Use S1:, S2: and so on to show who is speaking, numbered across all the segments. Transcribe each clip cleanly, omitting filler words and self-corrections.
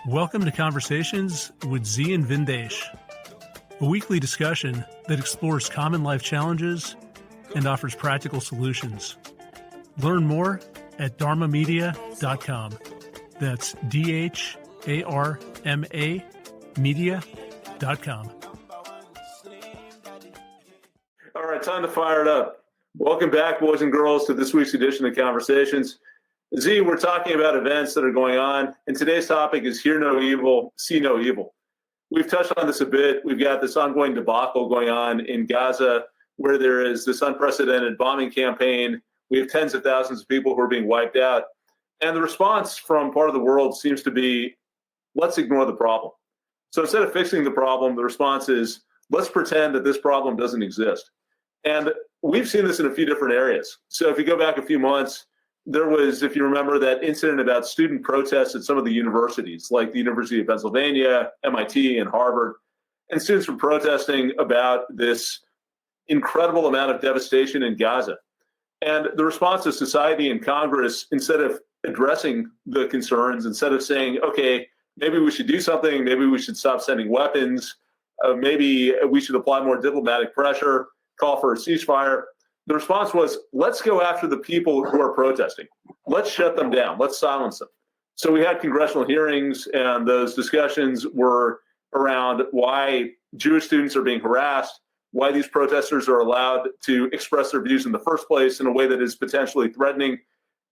S1: Welcome to Conversations with Zi and Vindesh, a weekly discussion that explores common life challenges and offers practical solutions. Learn more at dharmamedia.com. That's DHARMA media.com.
S2: All right, time to fire it up. Welcome back, boys and girls, to this week's edition of Conversations. Z, we're talking about events that are going on, and today's topic is hear no evil, see no evil. We've touched on this a bit. We've got this ongoing debacle going on in Gaza, where there is this unprecedented bombing campaign. We have tens of thousands of people who are being wiped out. And the response from part of the world seems to be, let's ignore the problem. So instead of fixing the problem, the response is, let's pretend that this problem doesn't exist. And we've seen this in a few different areas. So if you go back a few months, there was, if you remember, that incident about student protests at some of the universities, like the University of Pennsylvania, MIT, and Harvard. And students were protesting about this incredible amount of devastation in Gaza. And the response of society and Congress, instead of addressing the concerns, instead of saying, okay, maybe we should do something, maybe we should stop sending weapons, maybe we should apply more diplomatic pressure, call for a ceasefire, the response was, let's go after the people who are protesting. Let's shut them down. Let's silence them. So we had congressional hearings, and those discussions were around why Jewish students are being harassed, why these protesters are allowed to express their views in the first place in a way that is potentially threatening.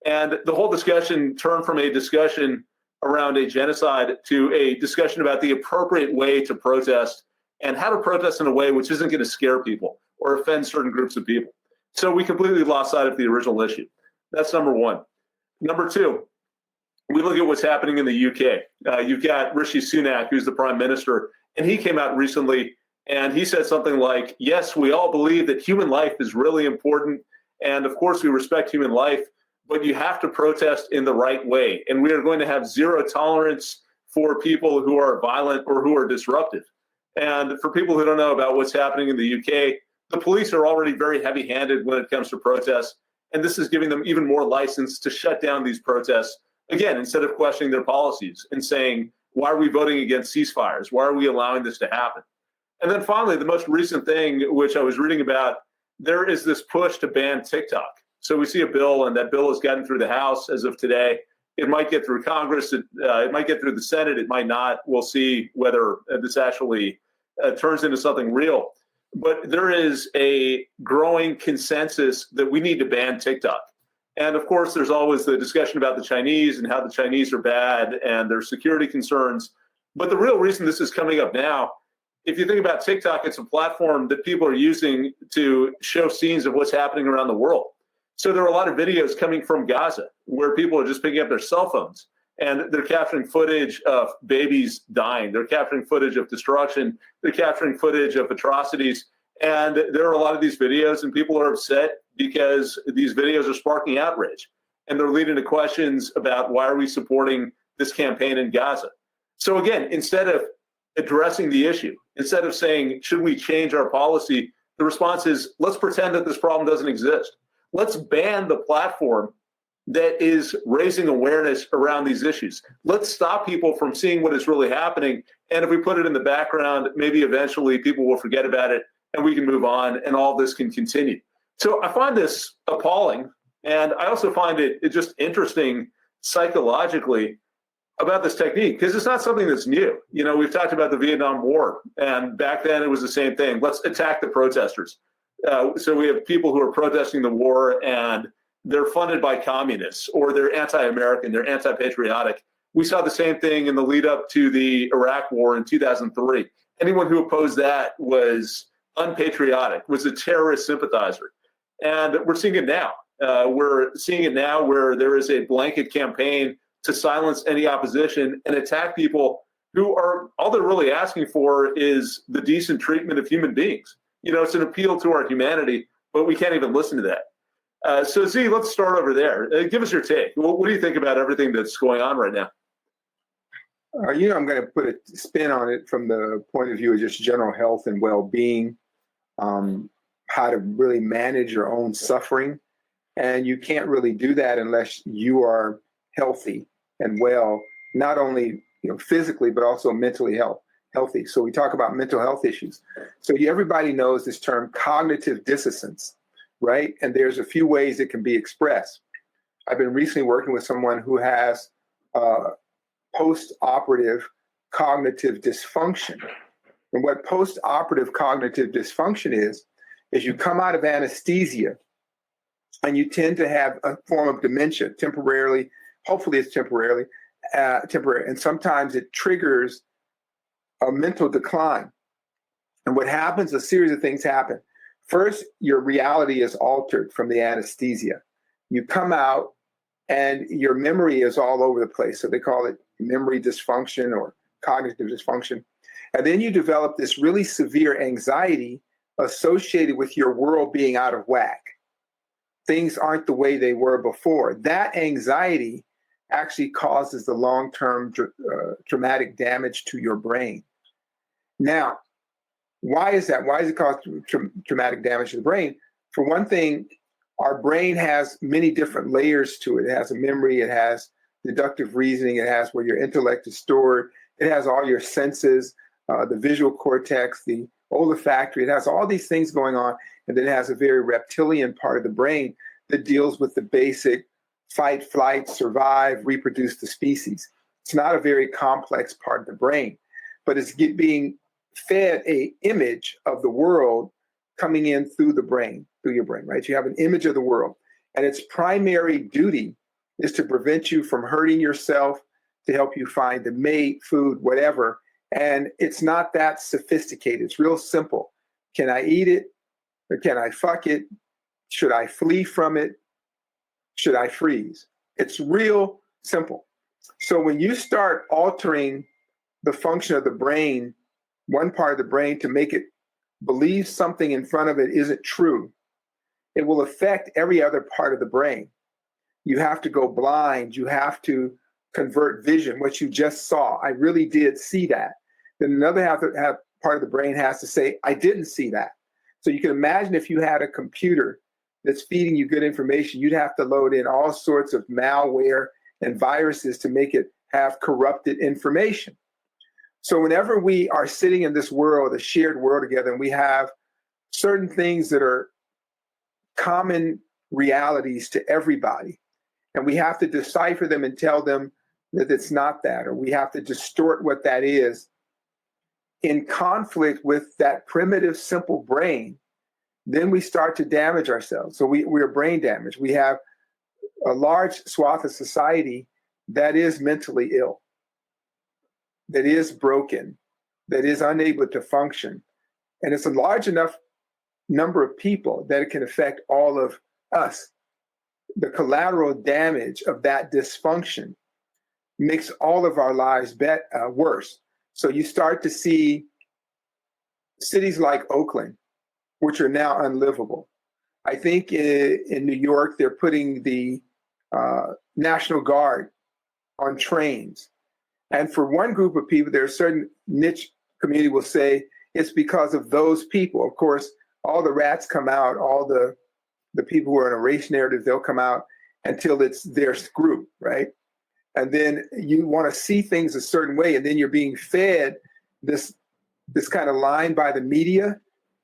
S2: And the whole discussion turned from a discussion around a genocide to a discussion about the appropriate way to protest and how to protest in a way which isn't going to scare people or offend certain groups of people. So we completely lost sight of the original issue. That's number one. Number two, we look at what's happening in the UK. You've got Rishi Sunak, who's the prime minister, and he came out recently and he said something like, yes, we all believe that human life is really important. And of course, we respect human life, but you have to protest in the right way. And we are going to have zero tolerance for people who are violent or who are disruptive. And for people who don't know about what's happening in the UK, the police are already very heavy-handed when it comes to protests, and this is giving them even more license to shut down these protests, again, instead of questioning their policies and saying, why are we voting against ceasefires? Why are we allowing this to happen? And then finally, the most recent thing, which I was reading about, there is this push to ban TikTok. So we see a bill, and that bill has gotten through the House as of today. It might get through Congress. It might get through the Senate. It might not. We'll see whether this actually turns into something real. But there is a growing consensus that we need to ban TikTok. And of course, there's always the discussion about the Chinese and how the Chinese are bad and their security concerns. But the real reason this is coming up now, if you think about TikTok, it's a platform that people are using to show scenes of what's happening around the world. So there are a lot of videos coming from Gaza where people are just picking up their cell phones and they're capturing footage of babies dying. They're capturing footage of destruction. They're capturing footage of atrocities. And there are a lot of these videos, and people are upset because these videos are sparking outrage. And they're leading to questions about why are we supporting this campaign in Gaza? So again, instead of addressing the issue, instead of saying, should we change our policy, the response is, let's pretend that this problem doesn't exist. Let's ban the platform that is raising awareness around these issues. Let's stop people from seeing what is really happening. And if we put it in the background, maybe eventually people will forget about it and we can move on and all this can continue. So I find this appalling. And I also find it just interesting psychologically about this technique, because it's not something that's new. You know, we've talked about the Vietnam War, and back then it was the same thing. Let's attack the protesters. So we have people who are protesting the war and they're funded by communists, or they're anti-American, they're anti-patriotic. We saw the same thing in the lead up to the Iraq War in 2003. Anyone who opposed that was unpatriotic, was a terrorist sympathizer. And we're seeing it now. We're seeing it now where there is a blanket campaign to silence any opposition and attack people who are, all they're really asking for is the decent treatment of human beings. You know, it's an appeal to our humanity, but we can't even listen to that. So Z, let's start over there. Give us your take. What do you think about everything that's going on right now?
S3: I'm going to put a spin on it from the point of view of just general health and well-being, how to really manage your own suffering. And you can't really do that unless you are healthy and well, not only physically, but also mentally healthy. So we talk about mental health issues. So everybody knows this term cognitive dissonance, right? And there's a few ways it can be expressed. I've been recently working with someone who has post-operative cognitive dysfunction. And what post-operative cognitive dysfunction is you come out of anesthesia and you tend to have a form of dementia temporarily. Hopefully it's temporary. And sometimes it triggers a mental decline. And what happens, a series of things happen. First, your reality is altered from the anesthesia. You come out and your memory is all over the place. So they call it memory dysfunction or cognitive dysfunction. And then you develop this really severe anxiety associated with your world being out of whack. Things aren't the way they were before. That anxiety actually causes the long-term traumatic damage to your brain. Now, why is that? Why does it cause traumatic damage to the brain? For one thing, our brain has many different layers to it. It has a memory, it has deductive reasoning, it has where your intellect is stored, it has all your senses, the visual cortex, the olfactory, it has all these things going on, and then it has a very reptilian part of the brain that deals with the basic fight, flight, survive, reproduce the species. It's not a very complex part of the brain, but it's being fed a image of the world coming in through the brain, through your brain, right? You have an image of the world, and its primary duty is to prevent you from hurting yourself, to help you find the mate, food, whatever. And it's not that sophisticated. It's real simple. Can I eat it? Or can I fuck it? Should I flee from it? Should I freeze? It's real simple. So when you start altering the function of the brain, one part of the brain, to make it believe something in front of it isn't true, it will affect every other part of the brain. You have to go blind. You have to convert vision, what you just saw. I really did see that. Then another part of the brain has to say, I didn't see that. So you can imagine if you had a computer that's feeding you good information, you'd have to load in all sorts of malware and viruses to make it have corrupted information. So whenever we are sitting in this world, a shared world together, and we have certain things that are common realities to everybody, and we have to decipher them and tell them that it's not that, or we have to distort what that is, in conflict with that primitive, simple brain, then we start to damage ourselves. So we're brain damaged. We have a large swath of society that is mentally ill, that is broken, that is unable to function. And it's a large enough number of people that it can affect all of us. The collateral damage of that dysfunction makes all of our lives worse. So you start to see cities like Oakland, which are now unlivable. I think in New York, they're putting the National Guard on trains. And for one group of people, there's a certain niche community will say it's because of those people. Of course, all the rats come out, all the people who are in a race narrative, they'll come out until it's their group, right? And then you want to see things a certain way, and then you're being fed this kind of line by the media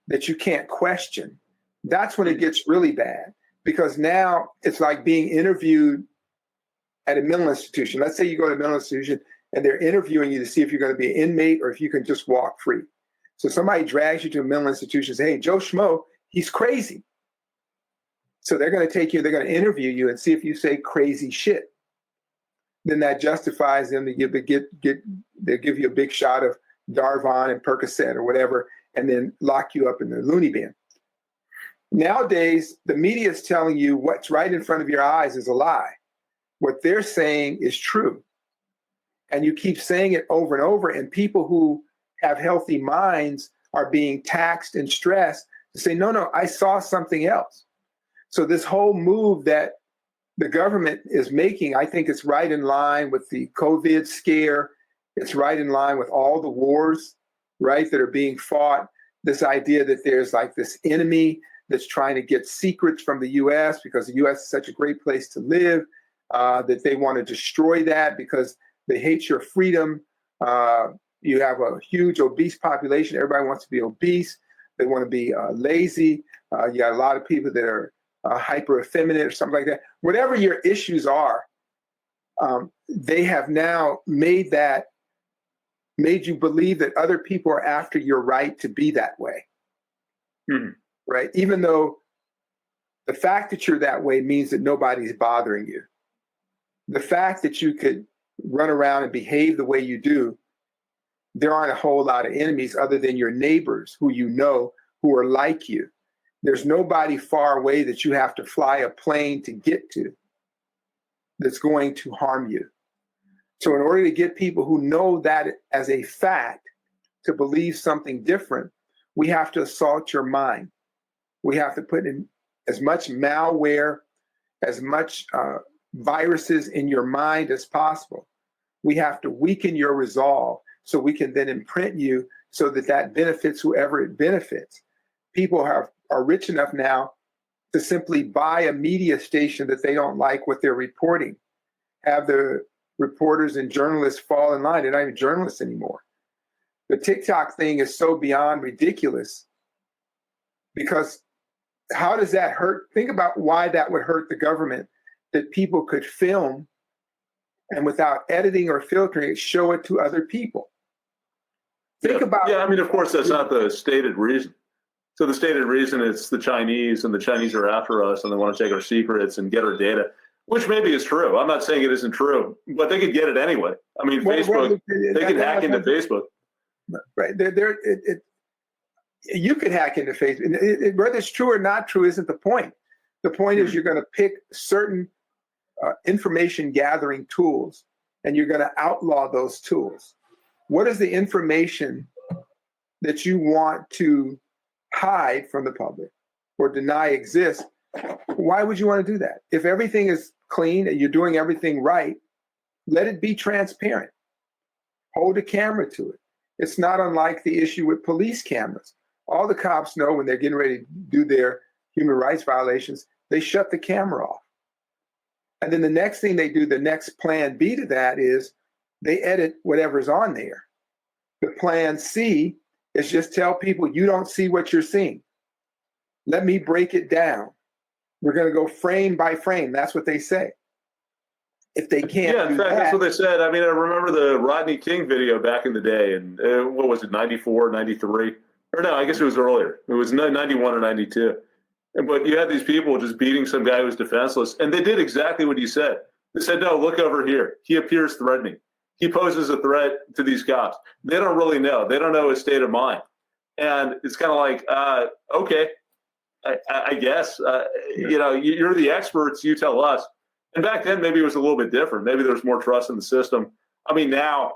S3: that you can't question. That's when it gets really bad, because now it's like being interviewed at a mental institution. Let's say you go to a mental institution and they're interviewing you to see if you're going to be an inmate or if you can just walk free. So somebody drags you to a mental institution and says, hey, Joe Schmo, he's crazy. So they're going to take you, they're going to interview you and see if you say crazy shit. Then that justifies them to they'll give you a big shot of Darvon and Percocet or whatever, and then lock you up in the loony bin. Nowadays, the media is telling you what's right in front of your eyes is a lie. What they're saying is true. And you keep saying it over and over, and people who have healthy minds are being taxed and stressed to say, no, I saw something else. So this whole move that the government is making, I think it's right in line with the COVID scare. It's right in line with all the wars, right, that are being fought. This idea that there's like this enemy that's trying to get secrets from the U.S. because the U.S. is such a great place to live, that they want to destroy that because they hate your freedom. You have a huge obese population. Everybody wants to be obese. They want to be lazy. You got a lot of people that are hyper effeminate or something like that. Whatever your issues are, they have now made you believe that other people are after your right to be that way.
S2: Mm-hmm.
S3: Right? Even though the fact that you're that way means that nobody's bothering you. The fact that you could run around and behave the way you do, there aren't a whole lot of enemies other than your neighbors who you know who are like you. There's nobody far away that you have to fly a plane to get to that's going to harm you. So in order to get people who know that as a fact to believe something different, we have to assault your mind. We have to put in as much malware, as much viruses in your mind as possible. We have to weaken your resolve so we can then imprint you so that that benefits whoever it benefits. People are rich enough now to simply buy a media station that they don't like what they're reporting, have the reporters and journalists fall in line. They're not even journalists anymore. The TikTok thing is so beyond ridiculous because how does that hurt? Think about why that would hurt the government, that people could film and without editing or filtering it, show it to other people. Think about.
S2: Yeah, I mean, of course, that's not the stated reason. So the stated reason is the Chinese, and the Chinese are after us, and they want to take our secrets and get our data, which maybe is true. I'm not saying it isn't true, but they could get it anyway. I mean, Facebook, they could hack into Facebook.
S3: Right. You could hack into Facebook. Whether it's true or not true isn't the point. The point is you're going to pick certain information gathering tools, and you're going to outlaw those tools. What is the information that you want to hide from the public or deny exists? Why would you want to do that? If everything is clean and you're doing everything right, let it be transparent. Hold a camera to it. It's not unlike the issue with police cameras. All the cops know when they're getting ready to do their human rights violations, they shut the camera off. And then the next thing they do, the next plan B to that is they edit whatever's on there. The plan C is just tell people you don't see what you're seeing. Let me break it down. We're going to go frame by frame. That's what they say. If they can't,
S2: yeah, in fact, that's what they said. I mean, I remember the Rodney King video back in the day, and what was it, 94, 93? Or no, I guess it was earlier. It was 91 or 92. But you had these people just beating some guy who was defenseless, and they did exactly what you said. They said, no, look over here. He appears threatening. He poses a threat to these cops. They don't really know. They don't know his state of mind. And it's kind of like, okay, I guess, you're the experts. You tell us. And back then, maybe it was a little bit different. Maybe there's more trust in the system. I mean, now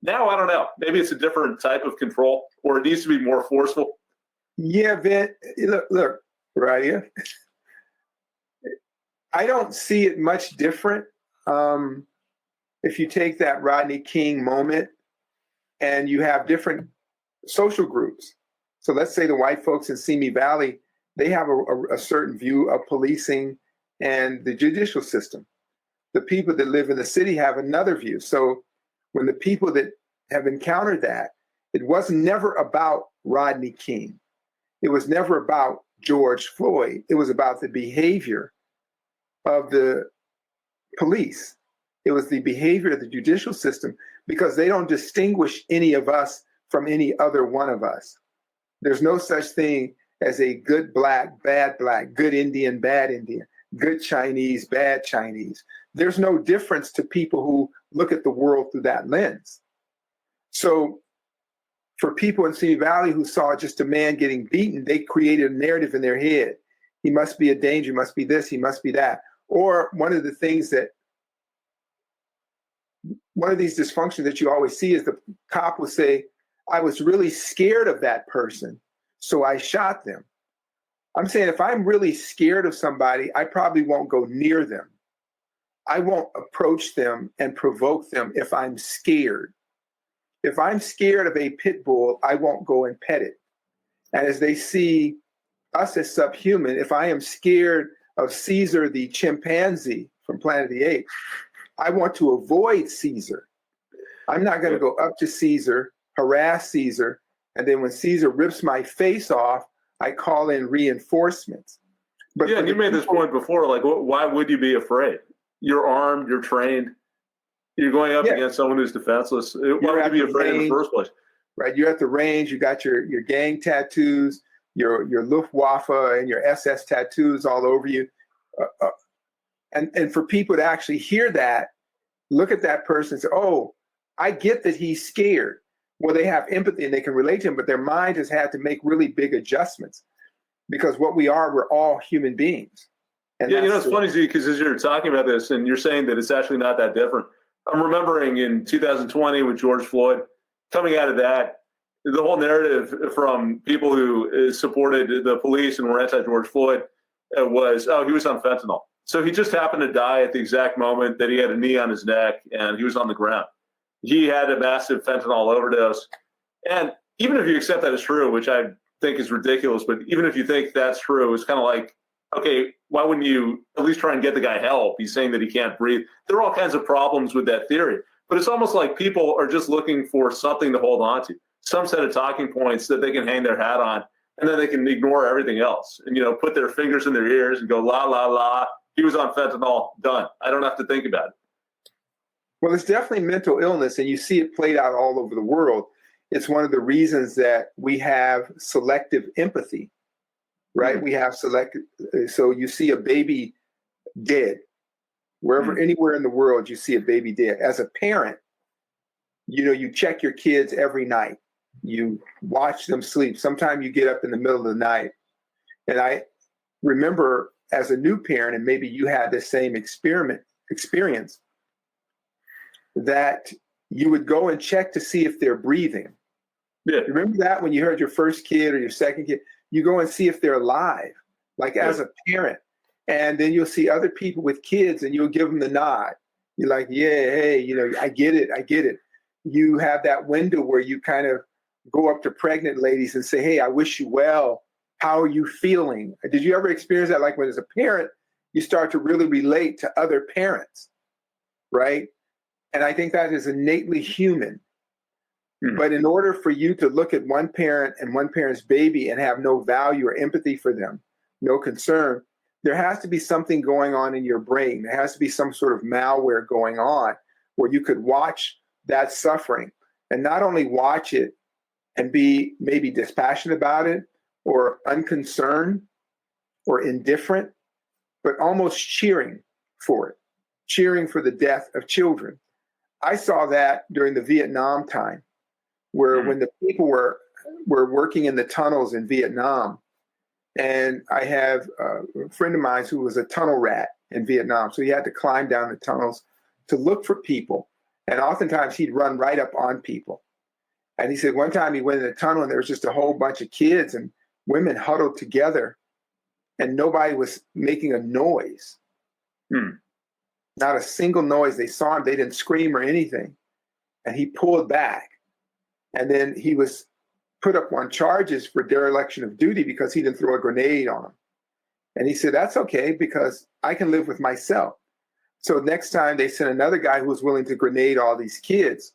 S2: I don't know. Maybe it's a different type of control, or it needs to be more forceful.
S3: Yeah, Vin, look, Radheya, I don't see it much different. If you take that Rodney King moment and you have different social groups. So let's say the white folks in Simi Valley, they have a certain view of policing and the judicial system. The people that live in the city have another view. So when the people that have encountered that, it was never about Rodney King. It was never about George Floyd. It was about the behavior of the police. It was the behavior of the judicial system, because they don't distinguish any of us from any other one of us. There's no such thing as a good black, bad black, good Indian, bad Indian, good Chinese, bad Chinese. There's no difference to people who look at the world through that lens. So for people in Simi Valley who saw just a man getting beaten, they created a narrative in their head. He must be a danger, he must be this, he must be that. Or one of these dysfunctions that you always see is the cop will say, I was really scared of that person, so I shot them. I'm saying if I'm really scared of somebody, I probably won't go near them. I won't approach them and provoke them if I'm scared. If I'm scared of a pit bull, I won't go and pet it. And as they see us as subhuman, if I am scared of Caesar the chimpanzee from Planet of the Apes, I want to avoid Caesar. I'm not going to go up to Caesar, harass Caesar, and then when Caesar rips my face off, I call in reinforcements. But
S2: yeah, and you made this point before, like, why would you be afraid? You're armed, you're trained, you're going up against someone who's defenseless. Why would you be afraid in the first place?
S3: Right, you're at the range, you got your gang tattoos, your Luftwaffe and your SS tattoos all over you. And for people to actually hear that, look at that person and say, oh, I get that he's scared. Well, they have empathy and they can relate to him, but their mind has had to make really big adjustments because what we are, we're all human beings. And
S2: yeah, it's funny, Z, because as you're talking about this and you're saying that it's actually not that different. I'm remembering in 2020 with George Floyd, coming out of that, the whole narrative from people who supported the police and were anti-George Floyd was, oh, he was on fentanyl. So he just happened to die at the exact moment that he had a knee on his neck and he was on the ground. He had a massive fentanyl overdose. And even if you accept that as true, which I think is ridiculous, but even if you think that's true, it's kind of like, okay, why wouldn't you at least try and get the guy help? He's saying that he can't breathe. There are all kinds of problems with that theory. But it's almost like people are just looking for something to hold on to, some set of talking points that they can hang their hat on, and then they can ignore everything else and, put their fingers in their ears and go, la, la, la, he was on fentanyl, done. I don't have to think about it.
S3: Well, it's definitely mental illness, and you see it played out all over the world. It's one of the reasons that we have selective empathy, right? Mm-hmm. We have selective. So you see a baby dead, wherever, anywhere in the world, you see a baby dead. As a parent, you check your kids every night. You watch them sleep. Sometimes you get up in the middle of the night. And I remember as a new parent, and maybe you had the same experience, that you would go and check to see if they're breathing. Yeah. Remember that when you heard your first kid or your second kid, you go and see if they're alive, like as a parent. And then you'll see other people with kids and you'll give them the nod. You're like, yeah, hey, I get it. You have that window where you kind of go up to pregnant ladies and say, hey, I wish you well. How are you feeling? Did you ever experience that? Like when as a parent, you start to really relate to other parents, right? And I think that is innately human. Mm-hmm. But in order for you to look at one parent and one parent's baby and have no value or empathy for them, no concern, there has to be something going on in your brain. There has to be some sort of malware going on where you could watch that suffering and not only watch it and be maybe dispassionate about it or unconcerned or indifferent, but almost cheering for it, cheering for the death of children. I saw that during the Vietnam time, where when the people were working in the tunnels in Vietnam, and I have a friend of mine who was a tunnel rat in Vietnam, so he had to climb down the tunnels to look for people, and oftentimes he'd run right up on people. And he said one time he went in the tunnel and there was just a whole bunch of kids and women huddled together, and nobody was making a noise. Not a single noise. They saw him, they didn't scream or anything. And he pulled back. And then he was put up on charges for dereliction of duty because he didn't throw a grenade on him. And he said, that's okay because I can live with myself. So next time they sent another guy who was willing to grenade all these kids.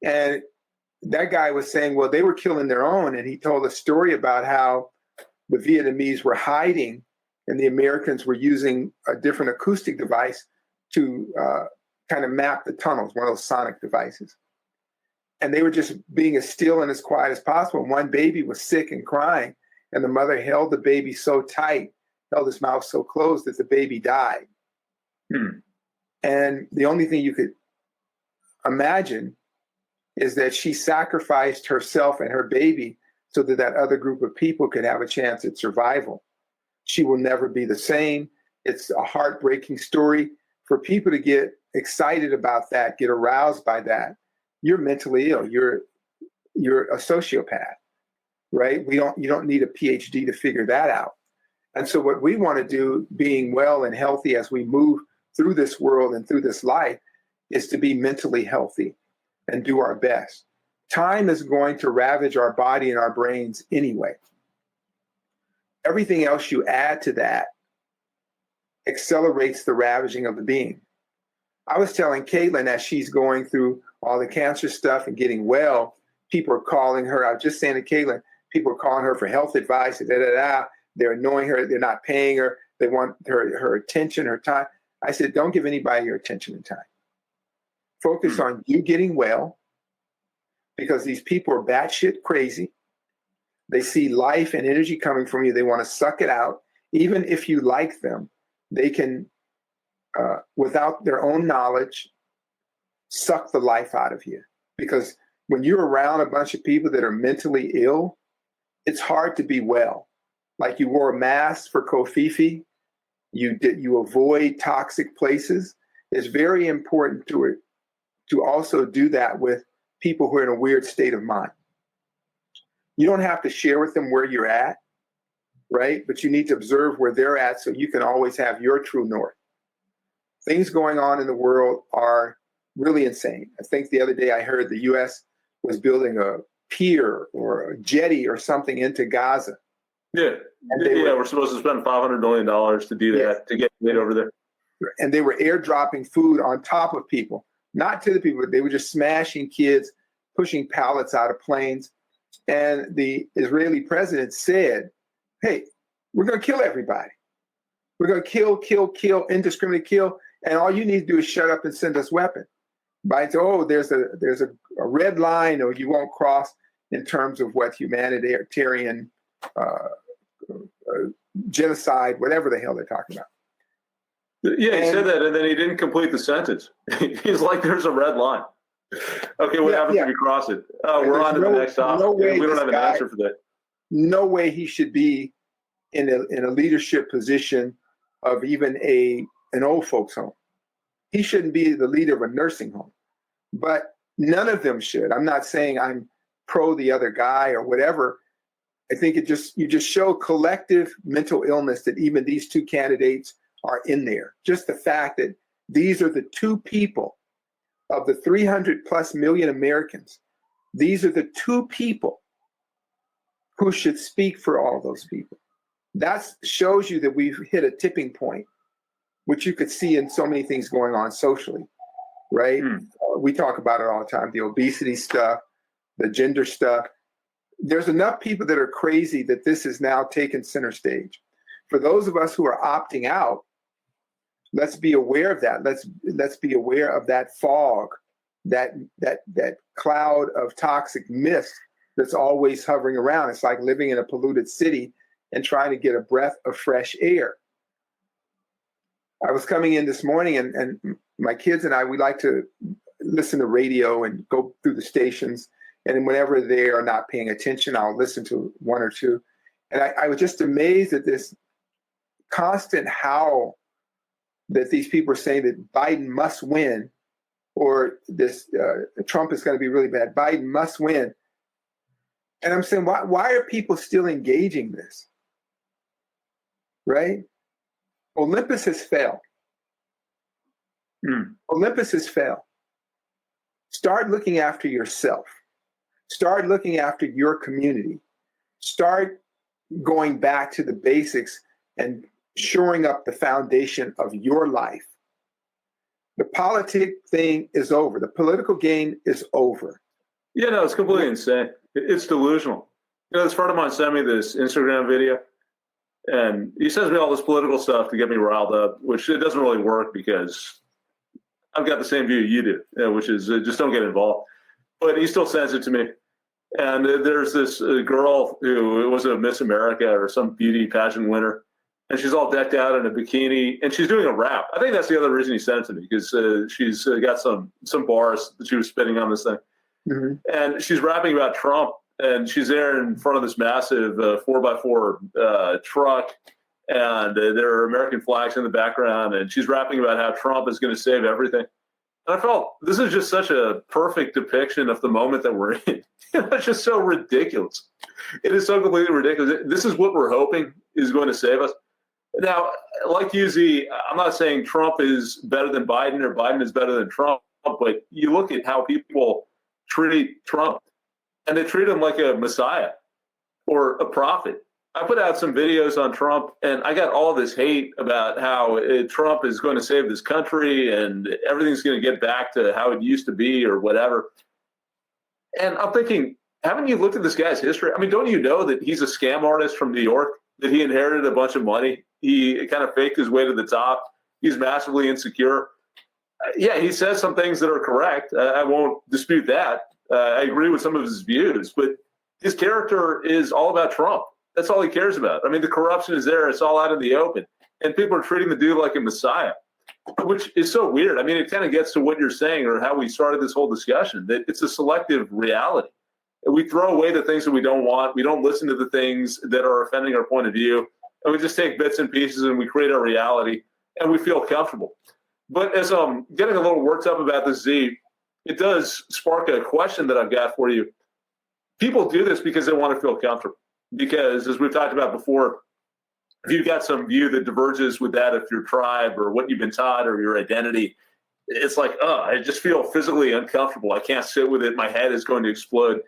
S3: And that guy was saying, well, they were killing their own. And he told a story about how the Vietnamese were hiding and the Americans were using a different acoustic device to kind of map the tunnels, one of those sonic devices. And they were just being as still and as quiet as possible. And one baby was sick and crying, and the mother held the baby so tight, held his mouth so closed that the baby died. And the only thing you could imagine is that she sacrificed herself and her baby so that that other group of people could have a chance at survival. She will never be the same. It's a heartbreaking story. For people to get excited about that, get aroused by that, you're mentally ill. You're a sociopath, right? You don't need a PhD to figure that out. And so what we want to do, being well and healthy as we move through this world and through this life, is to be mentally healthy and do our best. Time is going to ravage our body and our brains anyway. Everything else you add to that accelerates the ravaging of the being. I was telling Caitlin as she's going through all the cancer stuff and getting well, people are calling her. I was just saying to Caitlin, people are calling her for health advice. They're annoying her. They're not paying her. They want her attention, her time. I said, don't give anybody your attention and time. Focus on you getting well, because these people are batshit crazy. They see life and energy coming from you. They want to suck it out. Even if you like them, they can, without their own knowledge, suck the life out of you. Because when you're around a bunch of people that are mentally ill, it's hard to be well. Like you wore a mask for Kofifi, you avoid toxic places. It's very important to also do that with people who are in a weird state of mind. You don't have to share with them where you're at, right? But you need to observe where they're at so you can always have your true north. Things going on in the world are really insane. I think the other day I heard the U.S. was building a pier or a jetty or something into Gaza.
S2: Yeah, we're supposed to spend $500 million to do that, to get it over there.
S3: And they were airdropping food on top of people, not to the people. They were just smashing kids, pushing pallets out of planes. And the Israeli president said, hey, we're going to kill everybody. We're going to kill, indiscriminately kill. And all you need to do is shut up and send us weapons. By there's a red line, or you won't cross in terms of what humanitarian genocide, whatever the hell they're talking about.
S2: Yeah, he said that, and then he didn't complete the sentence. He's like, there's a red line. Okay, what happens if you cross it? We're on to the next topic. We don't have an answer for that.
S3: No way he should be in a leadership position of even an old folks home. He shouldn't be the leader of a nursing home. But none of them should. I'm not saying I'm pro the other guy or whatever. I think you just show collective mental illness that even these two candidates are in there. Just the fact that these are the two people of the 300 plus million Americans. These are the two people who should speak for all those people. That shows you that we've hit a tipping point, which you could see in so many things going on socially, right? We talk about it all the time, the obesity stuff, the gender stuff. There's enough people that are crazy that this is now taken center stage. For those of us who are opting out, let's be aware of that. Let's be aware of that fog, that cloud of toxic mist that's always hovering around. It's like living in a polluted city and trying to get a breath of fresh air. I was coming in this morning, and my kids and I, we like to listen to radio and go through the stations. And whenever they are not paying attention, I'll listen to one or two. And I was just amazed at this constant howl that these people are saying that Biden must win, or this Trump is going to be really bad. Biden must win. And I'm saying, why are people still engaging this? Right? Olympus has failed. Olympus has failed. Start looking after yourself. Start looking after your community. Start going back to the basics and shoring up the foundation of your life. The politic thing is over. The political game is over.
S2: Yeah, no, it's completely insane. It's delusional. This friend of mine sent me this Instagram video, and he sends me all this political stuff to get me riled up, which it doesn't really work because I've got the same view you do, which is just don't get involved. But he still sends it to me. And there's this girl who was a Miss America or some beauty pageant winner, and she's all decked out in a bikini, and she's doing a rap. I think that's the other reason he sent it to me, because she's got some bars that she was spitting on this thing. Mm-hmm. And she's rapping about Trump, and she's there in front of this massive 4x4 truck, and there are American flags in the background, and she's rapping about how Trump is going to save everything. And I felt this is just such a perfect depiction of the moment that we're in. It's just so ridiculous. It is so completely ridiculous. This is what we're hoping is going to save us. Now, like you, Z, I'm not saying Trump is better than Biden or Biden is better than Trump, but you look at how people treat Trump, and they treat him like a messiah or a prophet. I put out some videos on Trump, and I got all this hate about how Trump is going to save this country and everything's going to get back to how it used to be or whatever. And I'm thinking, haven't you looked at this guy's history? I mean, don't you know that he's a scam artist from New York, that he inherited a bunch of money? He kind of faked his way to the top. He's massively insecure. Yeah, he says some things that are correct. I won't dispute that. I agree with some of his views, but his character is all about Trump. That's all he cares about. I mean, the corruption is there. It's all out in the open. And people are treating the dude like a messiah, which is so weird. I mean, it kind of gets to what you're saying or how we started this whole discussion, that it's a selective reality. We throw away the things that we don't want. We don't listen to the things that are offending our point of view. And we just take bits and pieces and we create our reality and we feel comfortable. But as I'm getting a little worked up about this, Z, it does spark a question that I've got for you. People do this because they want to feel comfortable. Because as we've talked about before, if you've got some view that diverges with that of your tribe or what you've been taught or your identity, it's like, I just feel physically uncomfortable. I can't sit with it. My head is going to explode.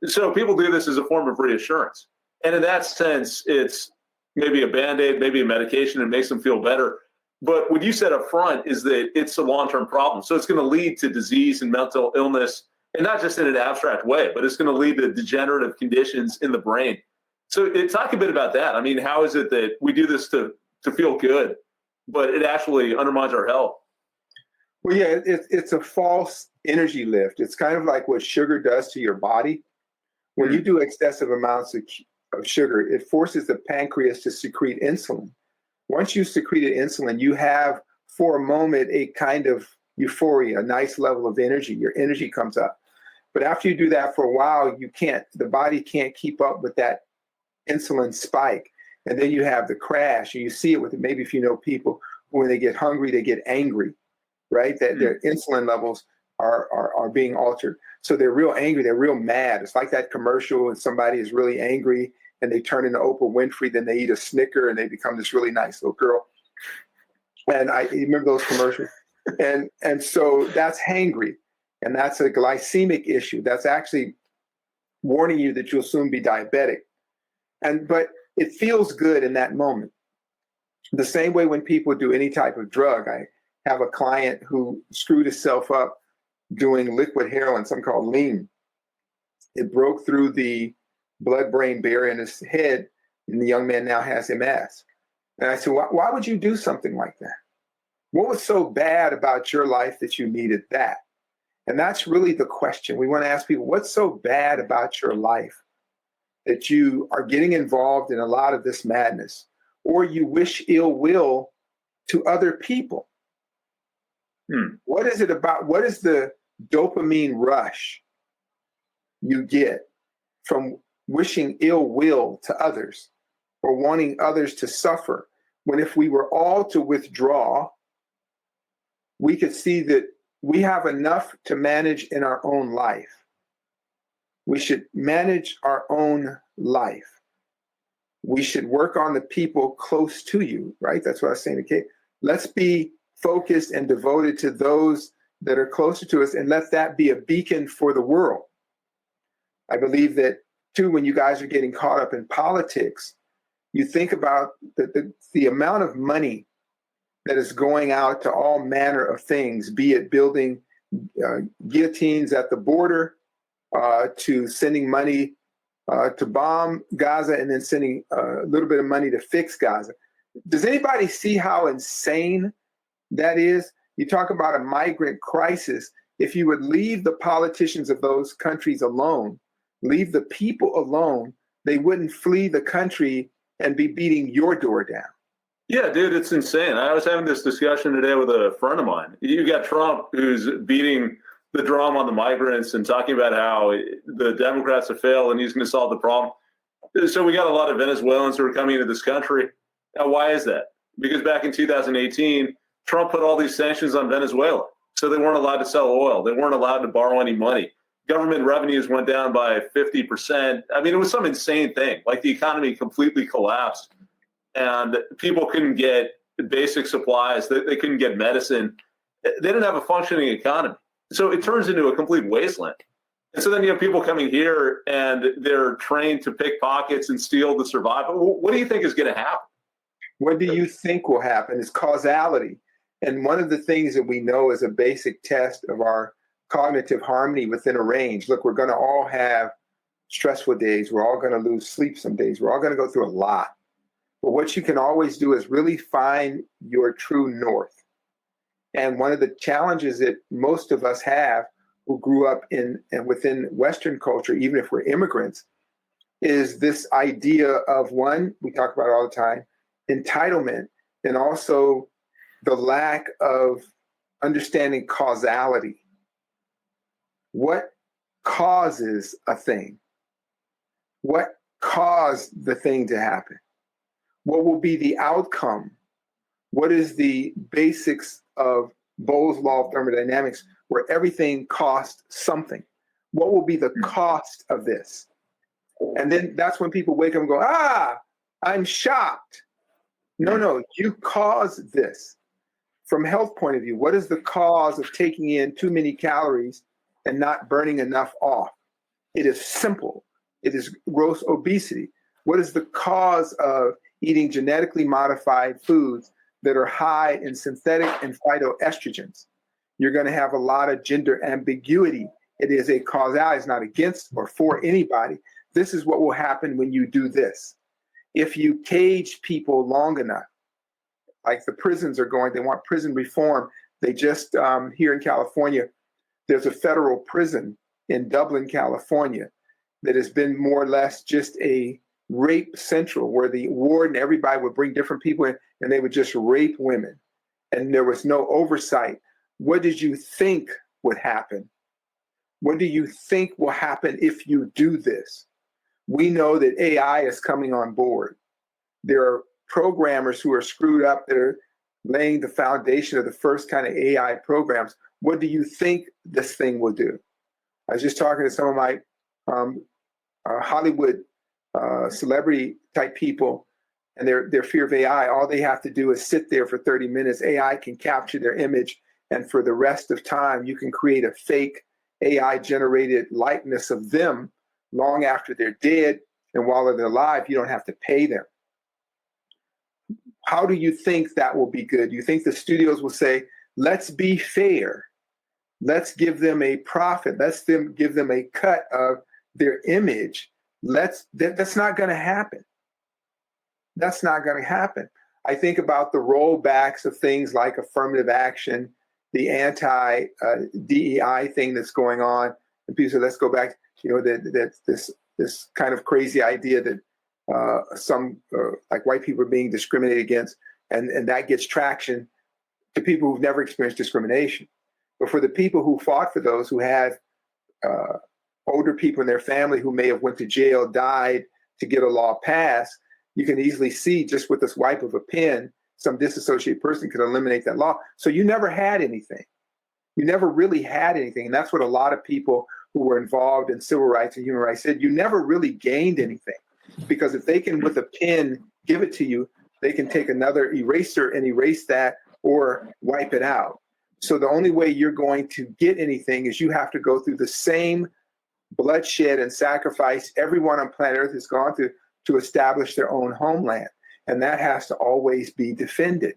S2: So people do this as a form of reassurance. And in that sense, it's maybe a Band-Aid, maybe a medication, and makes them feel better. But what you said up front is that it's a long-term problem. So it's going to lead to disease and mental illness, and not just in an abstract way, but it's going to lead to degenerative conditions in the brain. So talk a bit about that. I mean, how is it that we do this to feel good, but it actually undermines our health?
S3: Well, yeah, it's a false energy lift. It's kind of like what sugar does to your body. When you do excessive amounts of sugar, it forces the pancreas to secrete insulin. Once you secreted insulin, you have, for a moment, a kind of euphoria, a nice level of energy. Your energy comes up. But after you do that for a while, the body can't keep up with that insulin spike. And then you have the crash. And you see it with maybe if you know people who, when they get hungry, they get angry, right? That their insulin levels are being altered. So they're real angry. They're real mad. It's like that commercial and somebody is really angry and they turn into Oprah Winfrey, then they eat a Snicker and they become this really nice little girl. And you remember those commercials? And so that's hangry. And that's a glycemic issue. That's actually warning you that you'll soon be diabetic. But it feels good in that moment. The same way when people do any type of drug. I have a client who screwed himself up doing liquid heroin, something called lean. It broke through the blood-brain barrier in his head, and the young man now has MS. And I said, why would you do something like that? What was so bad about your life that you needed that? And that's really the question. We want to ask people, what's so bad about your life that you are getting involved in a lot of this madness, or you wish ill will to other people? What is it about? What is the dopamine rush you get from wishing ill will to others or wanting others to suffer, when if we were all to withdraw, we could see that we have enough to manage in our own life. We should manage our own life. We should work on the people close to you, right? That's what I was saying to Kate. Let's be focused and devoted to those that are closer to us, and let that be a beacon for the world. I believe that, too, when you guys are getting caught up in politics, you think about the amount of money that is going out to all manner of things, be it building guillotines at the border, to sending money to bomb Gaza, and then sending a little bit of money to fix Gaza. Does anybody see how insane that is? You talk about a migrant crisis. If you would leave the politicians of those countries alone, leave the people alone, they wouldn't flee the country and be beating your door down.
S2: Yeah, dude, it's insane. I was having this discussion today with a friend of mine. You got Trump, who's beating the drum on the migrants and talking about how the Democrats have failed and he's going to solve the problem. So we got a lot of Venezuelans who are coming into this country. Now, why is that? Because back in 2018, Trump put all these sanctions on Venezuela. So they weren't allowed to sell oil. They weren't allowed to borrow any money. Government revenues went down by 50%. I mean, it was some insane thing. Like, the economy completely collapsed and people couldn't get basic supplies. They couldn't get medicine. They didn't have a functioning economy. So it turns into a complete wasteland. And so then you have people coming here and they're trained to pick pockets and steal to survive. What do you think is going to happen?
S3: What do you think will happen is causality. And one of the things that we know is a basic test of our cognitive harmony within a range. Look, we're going to all have stressful days. We're all going to lose sleep some days. We're all going to go through a lot. But what you can always do is really find your true north. And one of the challenges that most of us have who grew up in and within Western culture, even if we're immigrants, is this idea of one, we talk about it all the time, entitlement, and also the lack of understanding causality. What causes a thing? What caused the thing to happen? What will be the outcome? What is the basics of Bohr's law of thermodynamics, where everything costs something? What will be the cost of this? And then that's when people wake up and go, I'm shocked. No, you caused this. From a health point of view, what is the cause of taking in too many calories and not burning enough off? It is simple. It is gross obesity. What is the cause of eating genetically modified foods that are high in synthetic and phytoestrogens? You're going to have a lot of gender ambiguity. It is a causality. It's not against or for anybody. This is what will happen when you do this. If you cage people long enough, like the prisons are going, they want prison reform. They just, here in California, there's a federal prison in Dublin, California, that has been more or less just a rape central, where the warden, everybody would bring different people in and they would just rape women. And there was no oversight. What did you think would happen? What do you think will happen if you do this? We know that AI is coming on board. There are programmers who are screwed up that are laying the foundation of the first kind of AI programs. What do you think this thing will do? I was just talking to some of my Hollywood celebrity type people, and their fear of AI. All they have to do is sit there for 30 minutes. AI can capture their image, and for the rest of time, you can create a fake AI generated likeness of them long after they're dead, and while they're alive, you don't have to pay them. How do you think that will be good? Do you think the studios will say, let's be fair, let's give them a profit, give them a cut of their image? That's not going to happen. That's not going to happen. I think about the rollbacks of things like affirmative action, the anti-DEI thing that's going on, and people say, let's go back. This kind of crazy idea that some like white people are being discriminated against, and that gets traction to people who've never experienced discrimination. But for the people who fought for those, who had older people in their family who may have went to jail, died to get a law passed, you can easily see just with the swipe of a pen, some disassociated person could eliminate that law. So you never had anything. You never really had anything. And that's what a lot of people who were involved in civil rights and human rights said. You never really gained anything, because if they can, with a pen, give it to you, they can take another eraser and erase that or wipe it out. So the only way you're going to get anything is you have to go through the same bloodshed and sacrifice everyone on planet Earth has gone through to establish their own homeland. And that has to always be defended.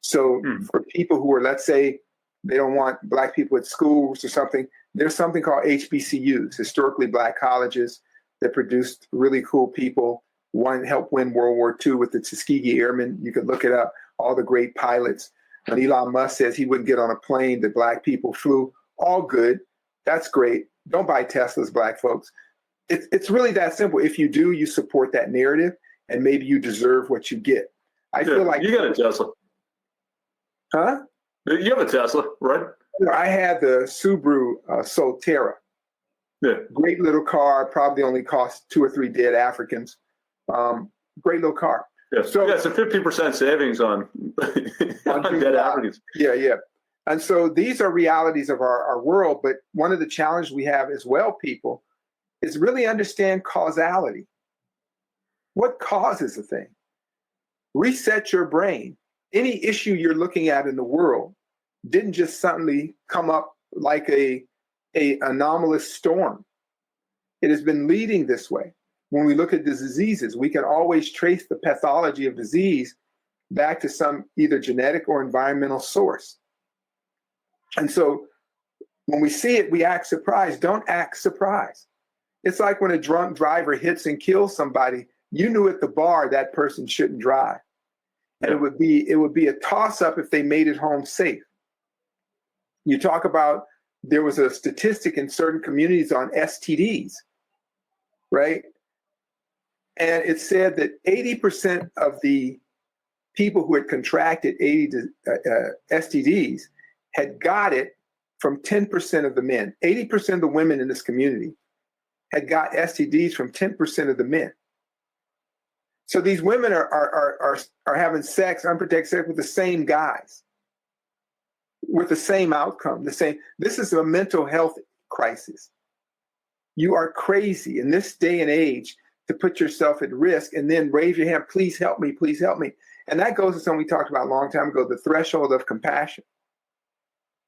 S3: So for people who are, let's say, they don't want Black people at schools or something, there's something called HBCUs, historically Black colleges, that produced really cool people. One helped win World War II with the Tuskegee Airmen. You could look it up, all the great pilots. When Elon Musk says he wouldn't get on a plane that Black people flew, all good. That's great. Don't buy Teslas, Black folks. It's really that simple. If you do, you support that narrative, and maybe you deserve what you get. I feel like
S2: you got a Tesla.
S3: Huh?
S2: You have a Tesla, right?
S3: I had the Subaru Solterra.
S2: Yeah. Great
S3: little car, probably only cost 2 or 3 dead Africans. Great little car.
S2: Yeah, so it's a 50% savings on dead Africans.
S3: Yeah. And so these are realities of our world. But one of the challenges we have as well, people, is really understand causality. What causes a thing? Reset your brain. Any issue you're looking at in the world didn't just suddenly come up like a anomalous storm. It has been leading this way. When we look at the diseases, we can always trace the pathology of disease back to some either genetic or environmental source. And so when we see it, we act surprised. Don't act surprised. It's like when a drunk driver hits and kills somebody, you knew at the bar that person shouldn't drive. And it would be a toss-up if they made it home safe. You talk about, there was a statistic in certain communities on STDs, right? And it said that 80% of the people who had contracted STDs had got it from 10% of the men. 80% of the women in this community had got STDs from 10% of the men. So these women are having sex, unprotected sex, with the same guys, with the same outcome, the same. This is a mental health crisis. You are crazy in this day and age to put yourself at risk and then raise your hand, please help me, please help me. And that goes to something we talked about a long time ago, the threshold of compassion.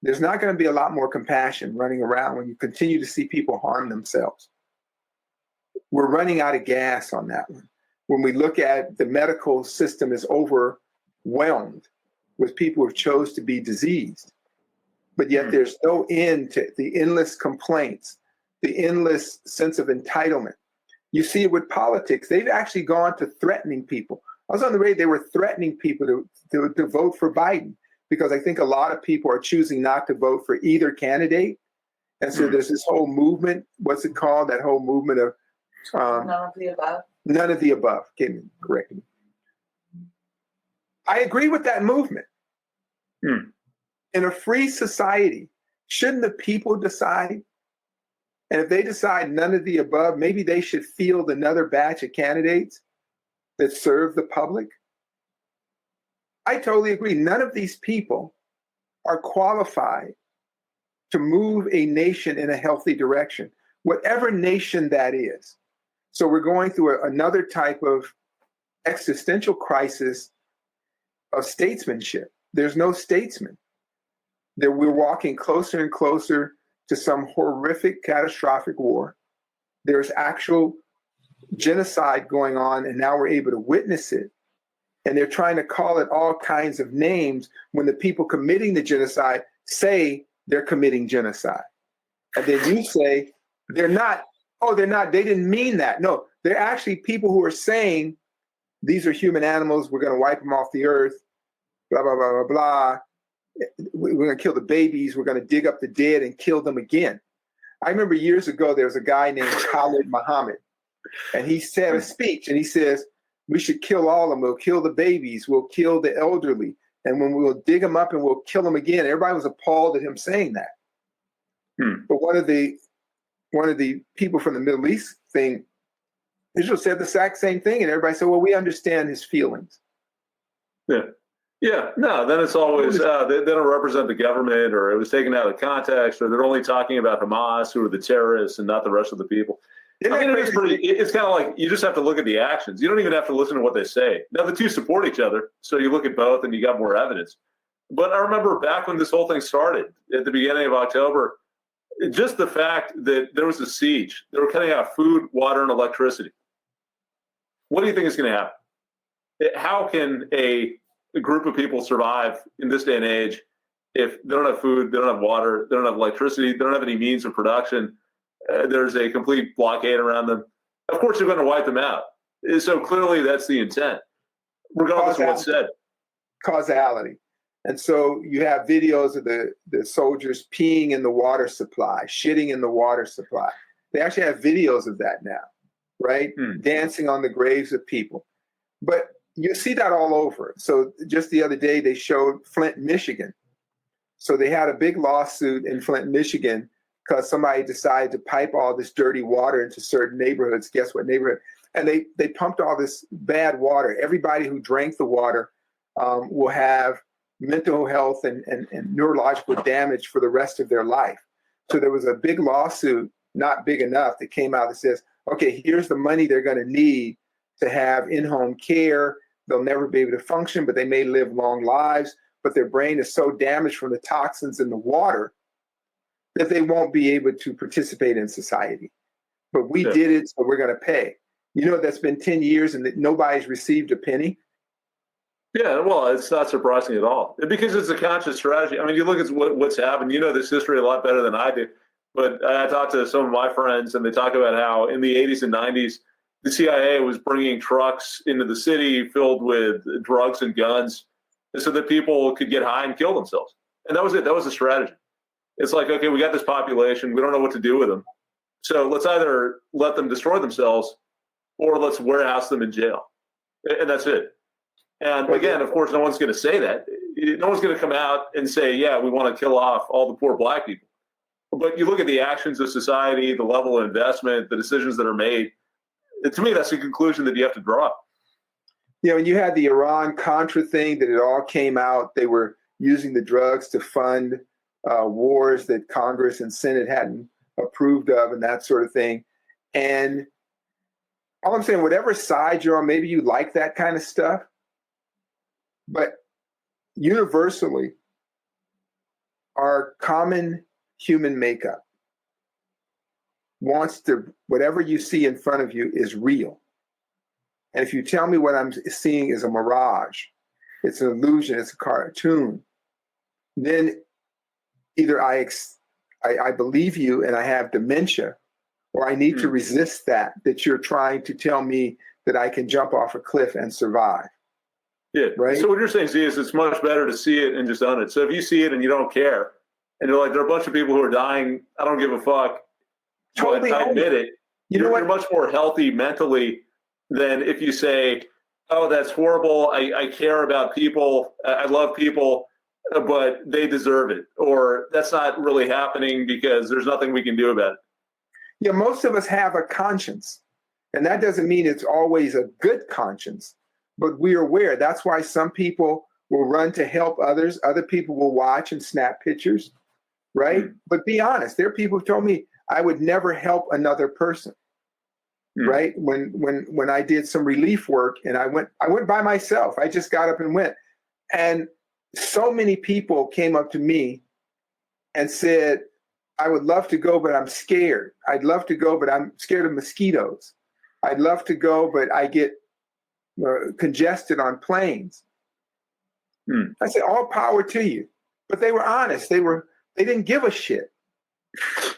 S3: There's not going to be a lot more compassion running around when you continue to see people harm themselves. We're running out of gas on that one. When we look at the medical system is overwhelmed with people who chose to be diseased, but yet there's no end to the endless complaints, the endless sense of entitlement. You see it with politics. They've actually gone to threatening people. I was on the radio, they were threatening people to vote for Biden because I think a lot of people are choosing not to vote for either candidate. And so there's this whole movement, what's it called? That whole movement of
S4: none of the above.
S3: None of the above. Correct me. I agree with that movement. In a free society, shouldn't the people decide? And if they decide none of the above, maybe they should field another batch of candidates that serve the public. I totally agree. None of these people are qualified to move a nation in a healthy direction, whatever nation that is. So we're going through another type of existential crisis of statesmanship. There's no statesman. We're walking closer and closer to some horrific, catastrophic war. There's actual genocide going on, and now we're able to witness it. And they're trying to call it all kinds of names when the people committing the genocide say they're committing genocide. And then you say, they're not. Oh, they're not. They didn't mean that. No, they're actually people who are saying these are human animals. We're going to wipe them off the earth. Blah, blah, blah, blah, blah. We're going to kill the babies. We're going to dig up the dead and kill them again. I remember years ago, there was a guy named Khalid Muhammad, and he said a speech, and he says, we should kill all of them. We'll kill the babies. We'll kill the elderly. And when we'll dig them up and we'll kill them again. Everybody was appalled at him saying that. But one of the people from the Middle East thing, Israel said the exact same thing, and everybody said, well, we understand his feelings.
S2: Yeah. No, then it's always, they don't represent the government, or it was taken out of context, or they're only talking about Hamas, who are the terrorists, and not the rest of the people. I mean, it's kind of like, you just have to look at the actions. You don't even have to listen to what they say. Now, the two support each other, so you look at both and you got more evidence. But I remember back when this whole thing started, at the beginning of October, just the fact that there was a siege, they were cutting out food, water, and electricity. What do you think is going to happen? How can a group of people survive in this day and age if they don't have food, they don't have water, they don't have electricity, they don't have any means of production? There's a complete blockade around them. Of course, they're going to wipe them out. So clearly, that's the intent, regardless of what's said.
S3: Causality. And so you have videos of the soldiers peeing in the water supply, shitting in the water supply. They actually have videos of that now, right? Dancing on the graves of people. But you see that all over. So just the other day, they showed Flint, Michigan. So they had a big lawsuit in Flint, Michigan, because somebody decided to pipe all this dirty water into certain neighborhoods. Guess what neighborhood? And they pumped all this bad water. Everybody who drank the water will have mental health and neurological damage for the rest of their life. So there was a big lawsuit, not big enough, that came out that says, okay, here's the money they're going to need to have in-home care. They'll never be able to function, but they may live long lives. But their brain is so damaged from the toxins in the water that they won't be able to participate in society. but we
S2: Yeah.
S3: did it, so we're going to pay. You know, that's been 10 years and that nobody's received a penny.
S2: Yeah, well, it's not surprising at all because it's a conscious strategy. I mean, you look at what's happened. You know this history a lot better than I do. But I talked to some of my friends, and they talk about how in the 80s and 90s, the CIA was bringing trucks into the city filled with drugs and guns so that people could get high and kill themselves. And that was it. That was the strategy. It's like, okay, we got this population. We don't know what to do with them. So let's either let them destroy themselves or let's warehouse them in jail. And that's it. And again, of course, no one's going to say that. No one's going to come out and say, yeah, we want to kill off all the poor black people. But you look at the actions of society, the level of investment, the decisions that are made. To me, that's the conclusion that you have to draw.
S3: You know, when you had the Iran-Contra thing, that it all came out, they were using the drugs to fund wars that Congress and Senate hadn't approved of and that sort of thing. And all I'm saying, whatever side you're on, maybe you like that kind of stuff. But universally, our common human makeup wants to, whatever you see in front of you is real. And if you tell me what I'm seeing is a mirage, it's an illusion, it's a cartoon, then either I believe you and I have dementia, or I need to resist that you're trying to tell me that I can jump off a cliff and survive.
S2: Yeah.
S3: Right.
S2: So what you're saying, Z, is it's much better to see it and just own it. So if you see it and you don't care, and you're like, there are a bunch of people who are dying, I don't give a fuck.
S3: Totally.
S2: I admit it.
S3: You know what?
S2: You're much more healthy mentally than if you say, oh, that's horrible. I care about people. I love people, but they deserve it. Or that's not really happening because there's nothing we can do about it.
S3: Yeah, most of us have a conscience. And that doesn't mean it's always a good conscience, but we're aware. That's why some people will run to help others. Other people will watch and snap pictures, right? But be honest, there are people who told me I would never help another person, right? When I did some relief work and I went by myself. I just got up and went. And so many people came up to me and said, I would love to go, but I'm scared. I'd love to go, but I'm scared of mosquitoes. I'd love to go, but I get congested on planes. I said, all power to you. But they were honest. They didn't give a shit.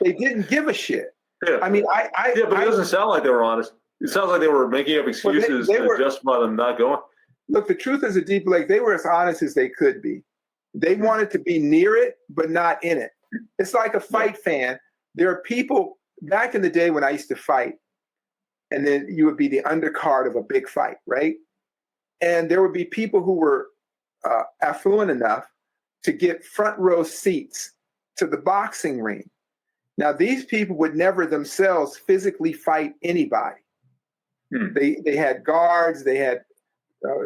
S3: They didn't give a shit.
S2: Yeah.
S3: I mean,
S2: but it doesn't sound like they were honest. It sounds like they were making up excuses to justify them not going.
S3: Look, the truth is a deep lake. They were as honest as they could be. They wanted to be near it, but not in it. It's like a fight fan. There are people back in the day when I used to fight, and then you would be the undercard of a big fight, right? And there would be people who were affluent enough to get front row seats to the boxing ring. Now, these people would never themselves physically fight anybody. They had guards, they had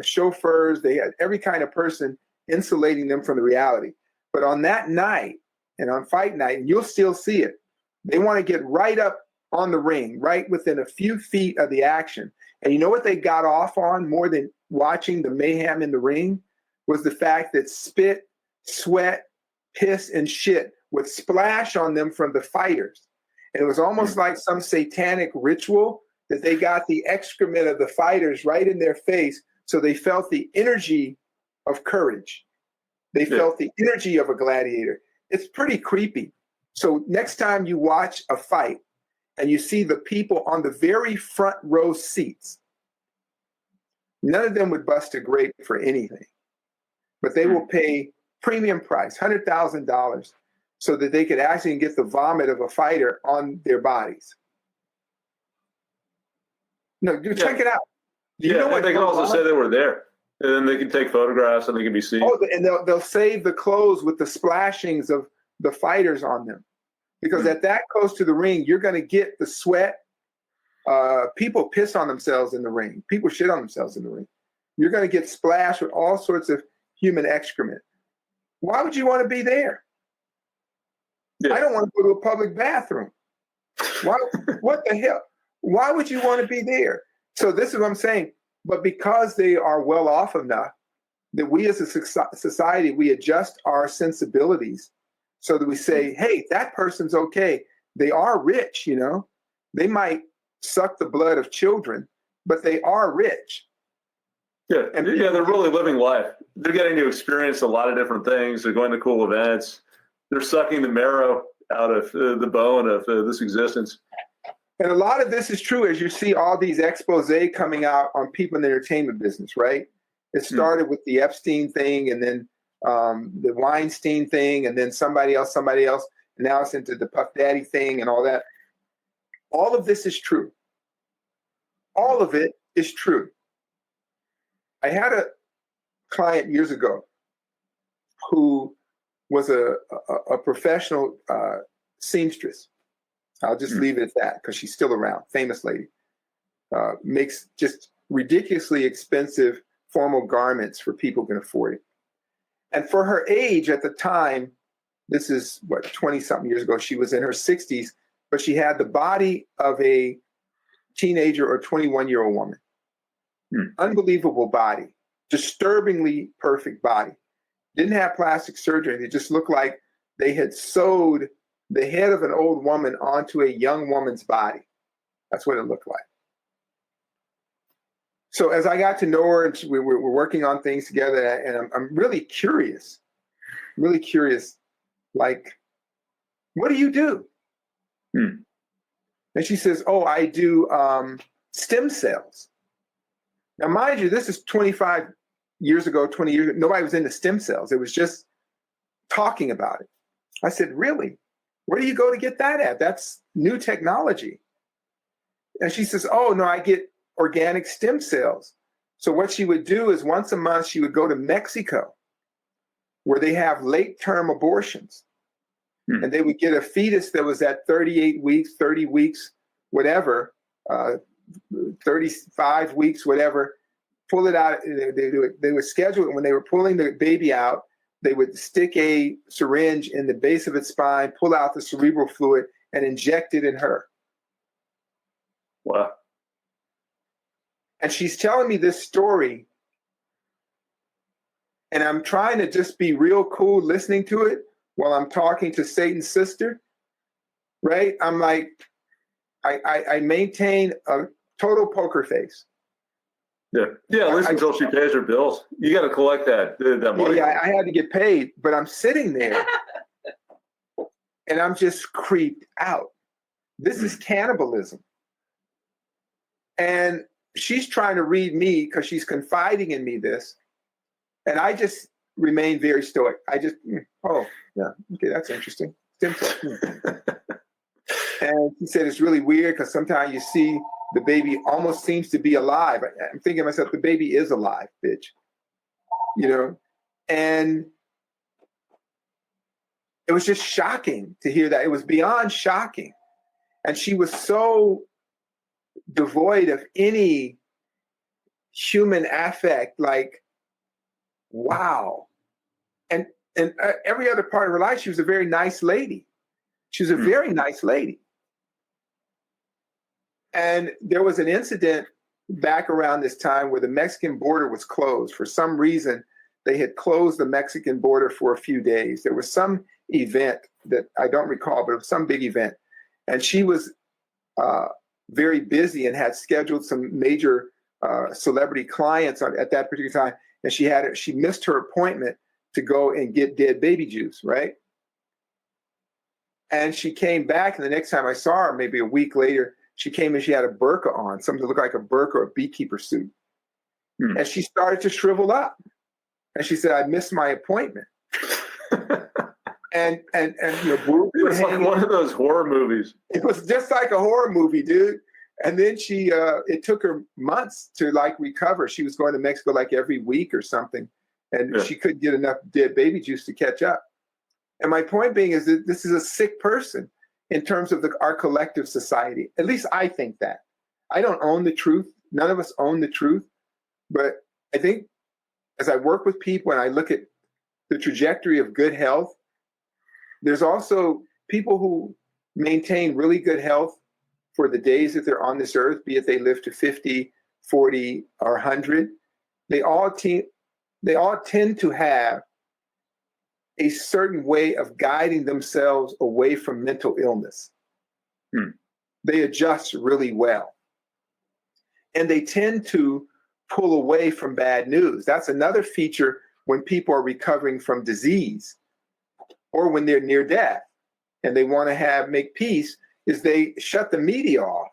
S3: chauffeurs, they had every kind of person insulating them from the reality. But on that night, and on fight night, and you'll still see it, they want to get right up on the ring, right within a few feet of the action. And you know what they got off on more than watching the mayhem in the ring? Was the fact that spit, sweat, piss, and shit would splash on them from the fighters. And it was almost like some satanic ritual that they got the excrement of the fighters right in their face, so they felt the energy of courage. They felt the energy of a gladiator. It's pretty creepy. So next time you watch a fight and you see the people on the very front row seats, none of them would bust a grape for anything, but they will pay premium price, $100,000, so that they could actually get the vomit of a fighter on their bodies. No, check it out. Do you know what
S2: they can also say they were there, and then they can take photographs and they can be seen.
S3: Oh, and they'll save the clothes with the splashings of the fighters on them, because at that close to the ring, you're going to get the sweat. People piss on themselves in the ring. People shit on themselves in the ring. You're going to get splashed with all sorts of human excrement. Why would you want to be there? I don't want to go to a public bathroom. Why? What the hell? Why would you want to be there? So this is what I'm saying. But because they are well off enough that we as a society, we adjust our sensibilities so that we say, hey, that person's okay. They are rich, you know. They might suck the blood of children, but they are rich.
S2: Yeah,
S3: And
S2: yeah, they're really living life. They're getting to experience a lot of different things. They're going to cool events. They're sucking the marrow out of the bone of this existence.
S3: And a lot of this is true as you see all these exposés coming out on people in the entertainment business, right? It started with the Epstein thing, and then the Weinstein thing, and then somebody else, and now it's into the Puff Daddy thing and all that. All of this is true. All of it is true. I had a client years ago who was a professional seamstress. I'll just leave it at that because she's still around. Famous lady. Makes just ridiculously expensive formal garments for people who can afford it. And for her age at the time, this is 20-something years ago, she was in her 60s, but she had the body of a teenager or 21-year-old woman. Unbelievable body. Disturbingly perfect body. Didn't have plastic surgery. It just looked like they had sewed the head of an old woman onto a young woman's body. That's what it looked like. So as I got to know her, and we were working on things together, and I'm really curious, like, what do you do? And she says, oh, I do stem cells. Now, mind you, this is 25 years ago, 20 years ago. Nobody was into stem cells. It was just talking about it. I said, really? Where do you go to get that at? That's new technology. And she says, oh, no, I get organic stem cells. So what she would do is once a month, she would go to Mexico, where they have late-term abortions. And they would get a fetus that was at 38 weeks, 30 weeks, whatever, 35 weeks, whatever, pull it out. They would schedule it. When they were pulling the baby out, they would stick a syringe in the base of its spine, pull out the cerebral fluid, and inject it in her.
S2: Wow.
S3: And she's telling me this story, and I'm trying to just be real cool listening to it while I'm talking to Satan's sister, right? I'm like, I maintain a total poker face.
S2: Yeah, at least until she pays her bills. You got to collect that money.
S3: Yeah, I had to get paid, but I'm sitting there and I'm just creeped out. This is cannibalism. And she's trying to read me because she's confiding in me this. And I just remain very stoic. I just, oh, yeah, okay, that's interesting. Simple. And she said it's really weird because sometimes you see the baby almost seems to be alive. I'm thinking to myself, the baby is alive, bitch. You know? And it was just shocking to hear that. It was beyond shocking. And she was so devoid of any human affect, like, wow. And every other part of her life, she was a very nice lady. She was a very nice lady. And there was an incident back around this time where the Mexican border was closed. For some reason, they had closed the Mexican border for a few days. There was some event that I don't recall, but it was some big event. And she was very busy and had scheduled some major celebrity clients at that particular time. And she missed her appointment to go and get dead baby juice, right? And she came back, and the next time I saw her, maybe a week later, she came and she had a burqa on, something that looked like a burqa or a beekeeper suit. And she started to shrivel up. And she said, I missed my appointment. and you know,
S2: it was like one of those horror movies.
S3: It was just like a horror movie, dude. And then she, it took her months to like recover. She was going to Mexico like every week or something. And she couldn't get enough dead baby juice to catch up. And my point being is that this is a sick person in terms of our collective society. At least I think that. I don't own the truth. None of us own the truth. But I think as I work with people and I look at the trajectory of good health, there's also people who maintain really good health for the days that they're on this earth, be it they live to 50, 40, or 100. They all tend to have a certain way of guiding themselves away from mental illness. They adjust really well. And they tend to pull away from bad news. That's another feature when people are recovering from disease or when they're near death and they want to make peace, is they shut the media off.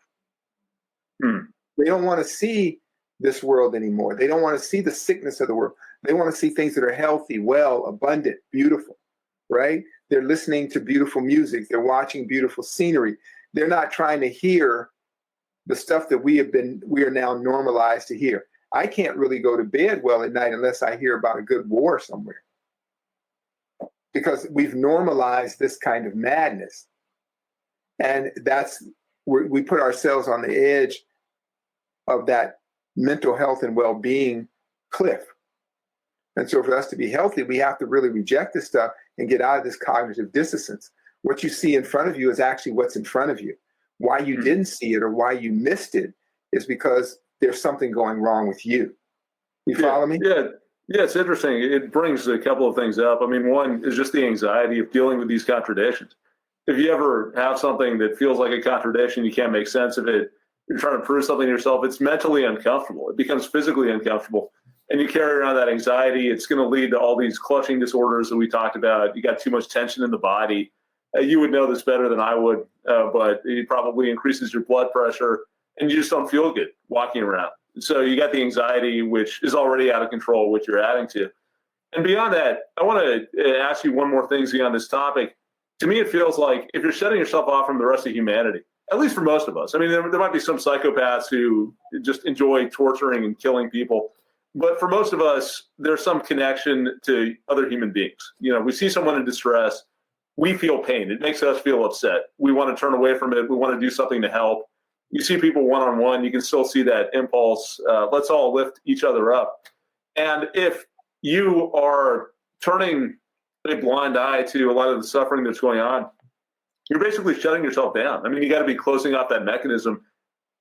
S3: They don't want to see this world anymore. They don't want to see the sickness of the world. They want to see things that are healthy, well, abundant, beautiful, right? They're listening to beautiful music. They're watching beautiful scenery. They're not trying to hear the stuff that we are now normalized to hear. I can't really go to bed well at night unless I hear about a good war somewhere, because we've normalized this kind of madness. And that's where we put ourselves on the edge of that mental health and well-being cliff. And so for us to be healthy, we have to really reject this stuff and get out of this cognitive dissonance. What you see in front of you is actually what's in front of you. Why you didn't see it or why you missed it is because there's something going wrong with you. You follow me?
S2: Yeah, it's interesting. It brings a couple of things up. I mean, one is just the anxiety of dealing with these contradictions. If you ever have something that feels like a contradiction, you can't make sense of it, you're trying to prove something to yourself, it's mentally uncomfortable. It becomes physically uncomfortable. And you carry around that anxiety. It's going to lead to all these clutching disorders that we talked about. You got too much tension in the body. You would know this better than I would, but it probably increases your blood pressure, and you just don't feel good walking around. So you got the anxiety, which is already out of control, which you're adding to. And beyond that, I want to ask you one more thing, Z, on this topic. To me, it feels like if you're shutting yourself off from the rest of humanity, at least for most of us, I mean, there might be some psychopaths who just enjoy torturing and killing people. But for most of us, there's some connection to other human beings. You know, we see someone in distress, we feel pain. It makes us feel upset. We want to turn away from it. We want to do something to help. You see people one-on-one, you can still see that impulse. Let's all lift each other up. And if you are turning a blind eye to a lot of the suffering that's going on, you're basically shutting yourself down. I mean, you got to be closing off that mechanism.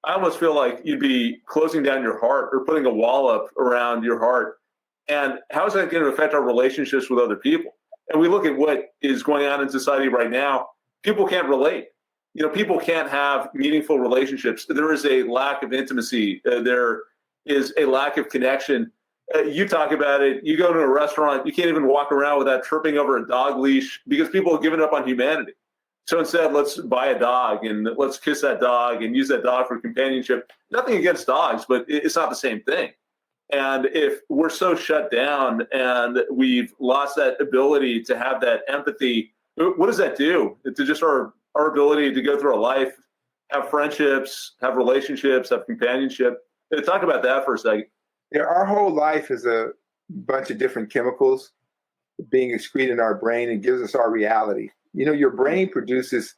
S2: I almost feel like you'd be closing down your heart or putting a wall up around your heart. And how is that going to affect our relationships with other people? And we look at what is going on in society right now. People can't relate. You know, people can't have meaningful relationships. There is a lack of intimacy. There is a lack of connection. You talk about it. You go to a restaurant, you can't even walk around without tripping over a dog leash because people have given up on humanity. So instead, let's buy a dog and let's kiss that dog and use that dog for companionship. Nothing against dogs, but it's not the same thing. And if we're so shut down and we've lost that ability to have that empathy, what does that do to just our ability to go through a life, have friendships, have relationships, have companionship? Talk about that for a second.
S3: Yeah, our whole life is a bunch of different chemicals being excreted in our brain and gives us our reality. You know, your brain produces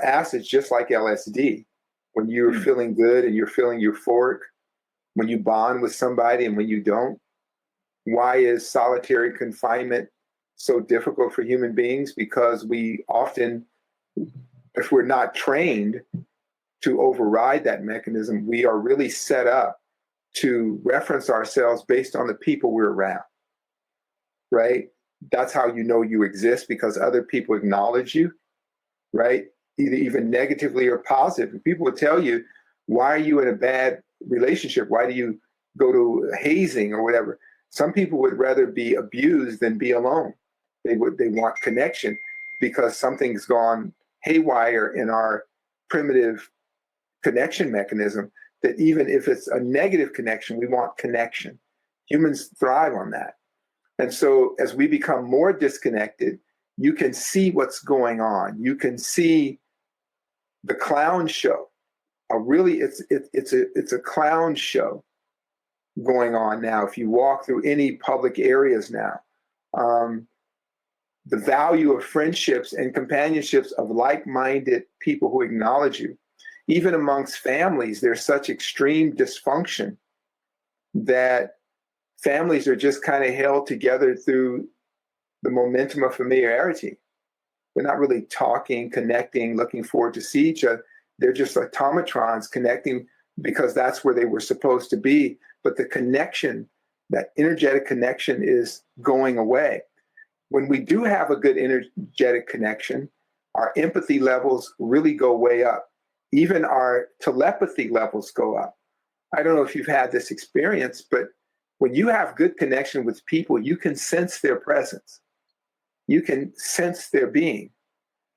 S3: acids just like LSD. When you're feeling good and you're feeling euphoric, when you bond with somebody and when you don't. Why is solitary confinement so difficult for human beings? Because we often, if we're not trained to override that mechanism, we are really set up to reference ourselves based on the people we're around, right? That's how you know you exist, because other people acknowledge you, right? Either even negatively or positive. People would tell you, why are you in a bad relationship? Why do you go to hazing or whatever? Some people would rather be abused than be alone. They want connection because something's gone haywire in our primitive connection mechanism, that even if it's a negative connection, we want connection. Humans thrive on that. And so as we become more disconnected, you can see what's going on. You can see the clown show. It's a clown show going on now. If you walk through any public areas now, the value of friendships and companionships of like-minded people who acknowledge you. Even amongst families, there's such extreme dysfunction that families are just kind of held together through the momentum of familiarity. They're not really talking, connecting, looking forward to see each other. They're just automatrons connecting because that's where they were supposed to be. But the connection, that energetic connection, is going away. When we do have a good energetic connection, our empathy levels really go way up. even our telepathy levels go up. I don't know if you've had this experience, but when you have good connection with people, you can sense their presence. You can sense their being.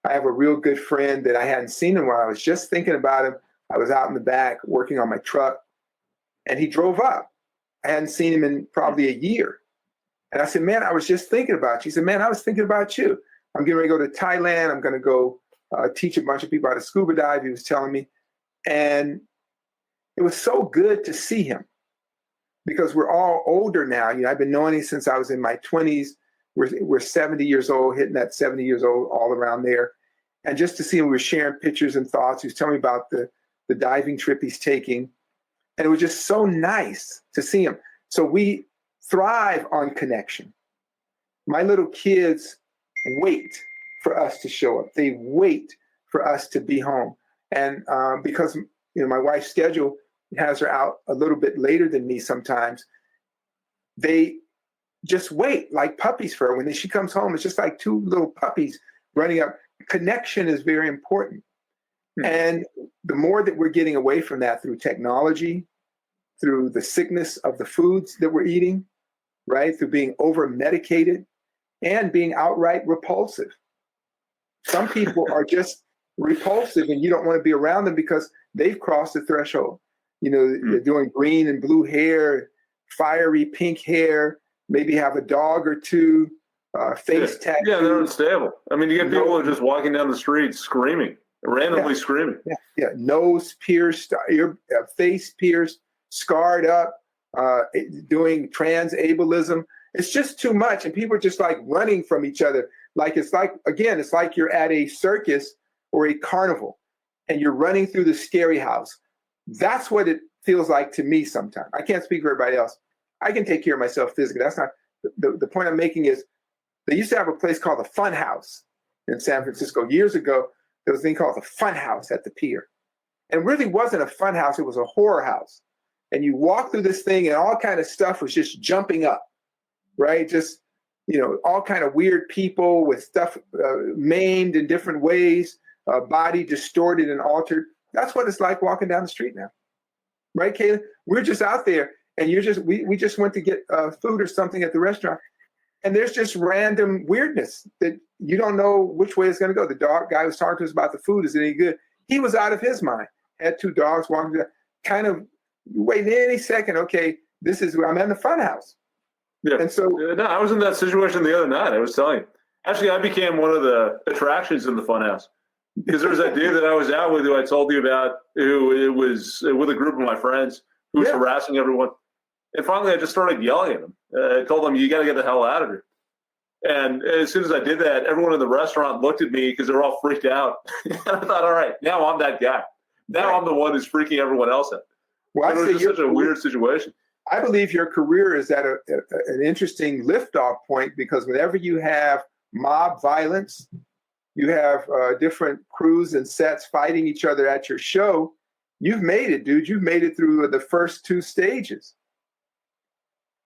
S3: I have a real good friend that I hadn't seen in a while. I was just thinking about him. I was out in the back working on my truck, and he drove up. I hadn't seen him in probably a year. And I said, man, I was just thinking about you. He said, man, I was thinking about you. I'm getting ready to go to Thailand. I'm going to go teach a bunch of people how to scuba dive, he was telling me. And it was so good to see him because we're all older now. You know, I've been knowing him since I was in my 20s. We're 70 years old, hitting that 70 years old, all around there. And just to see him, we were sharing pictures and thoughts. He was telling me about the diving trip he's taking. And it was just so nice to see him. So we thrive on connection. My little kids wait for us to show up. They wait for us to be home. And because my wife's schedule has her out a little bit later than me sometimes, they just wait like puppies for her. When she comes home, it's just like two little puppies running up. Connection is very important. And the more that we're getting away from that through technology, through the sickness of the foods that we're eating, right? Through being over-medicated and being outright repulsive. Some people are just repulsive and you don't want to be around them because they've crossed the threshold. You know, they're doing green and blue hair, fiery pink hair, maybe have a dog or two, face tattoos.
S2: Yeah, they're unstable. I mean, you get people who are just walking down the street screaming, randomly screaming.
S3: Yeah, nose pierced, face pierced, scarred up, doing trans ableism. It's just too much. And people are just like running from each other. It's like you're at a circus or a carnival and you're running through the scary house. That's what it feels like to me sometimes. I can't speak for everybody else. I can take care of myself physically. That's not the point I'm making is they used to have a place called the Fun House in San Francisco. Years ago, there was a thing called the Fun House at the pier. And it really wasn't a fun house. It was a horror house. And you walk through this thing and all kind of stuff was just jumping up, right? Just, all kind of weird people with stuff maimed in different ways, body distorted and altered. That's what it's like walking down the street now. Right, Kayla? We're just out there and we just went to get food or something at the restaurant. And there's just random weirdness that you don't know which way it's going to go. The dog guy was talking to us about the food. Is it any good? He was out of his mind. Had two dogs walking, kind of waiting any second. Okay, this is where I'm in the Fun House.
S2: Yeah.
S3: And so,
S2: no, I was in that situation the other night. I was telling you. Actually, I became one of the attractions in the Fun House because there was that dude that I was out with who I told you about, who it was with a group of my friends who was harassing everyone. And finally, I just started yelling at him. I told them, you got to get the hell out of here. And as soon as I did that, everyone in the restaurant looked at me because they were all freaked out. And I thought, all right, now I'm that guy. Now I'm the one who's freaking everyone else out.
S3: Well,
S2: it was just such a weird situation.
S3: I believe your career is at an interesting liftoff point because whenever you have mob violence, you have different crews and sets fighting each other at your show, you've made it, dude. You've made it through the first two stages.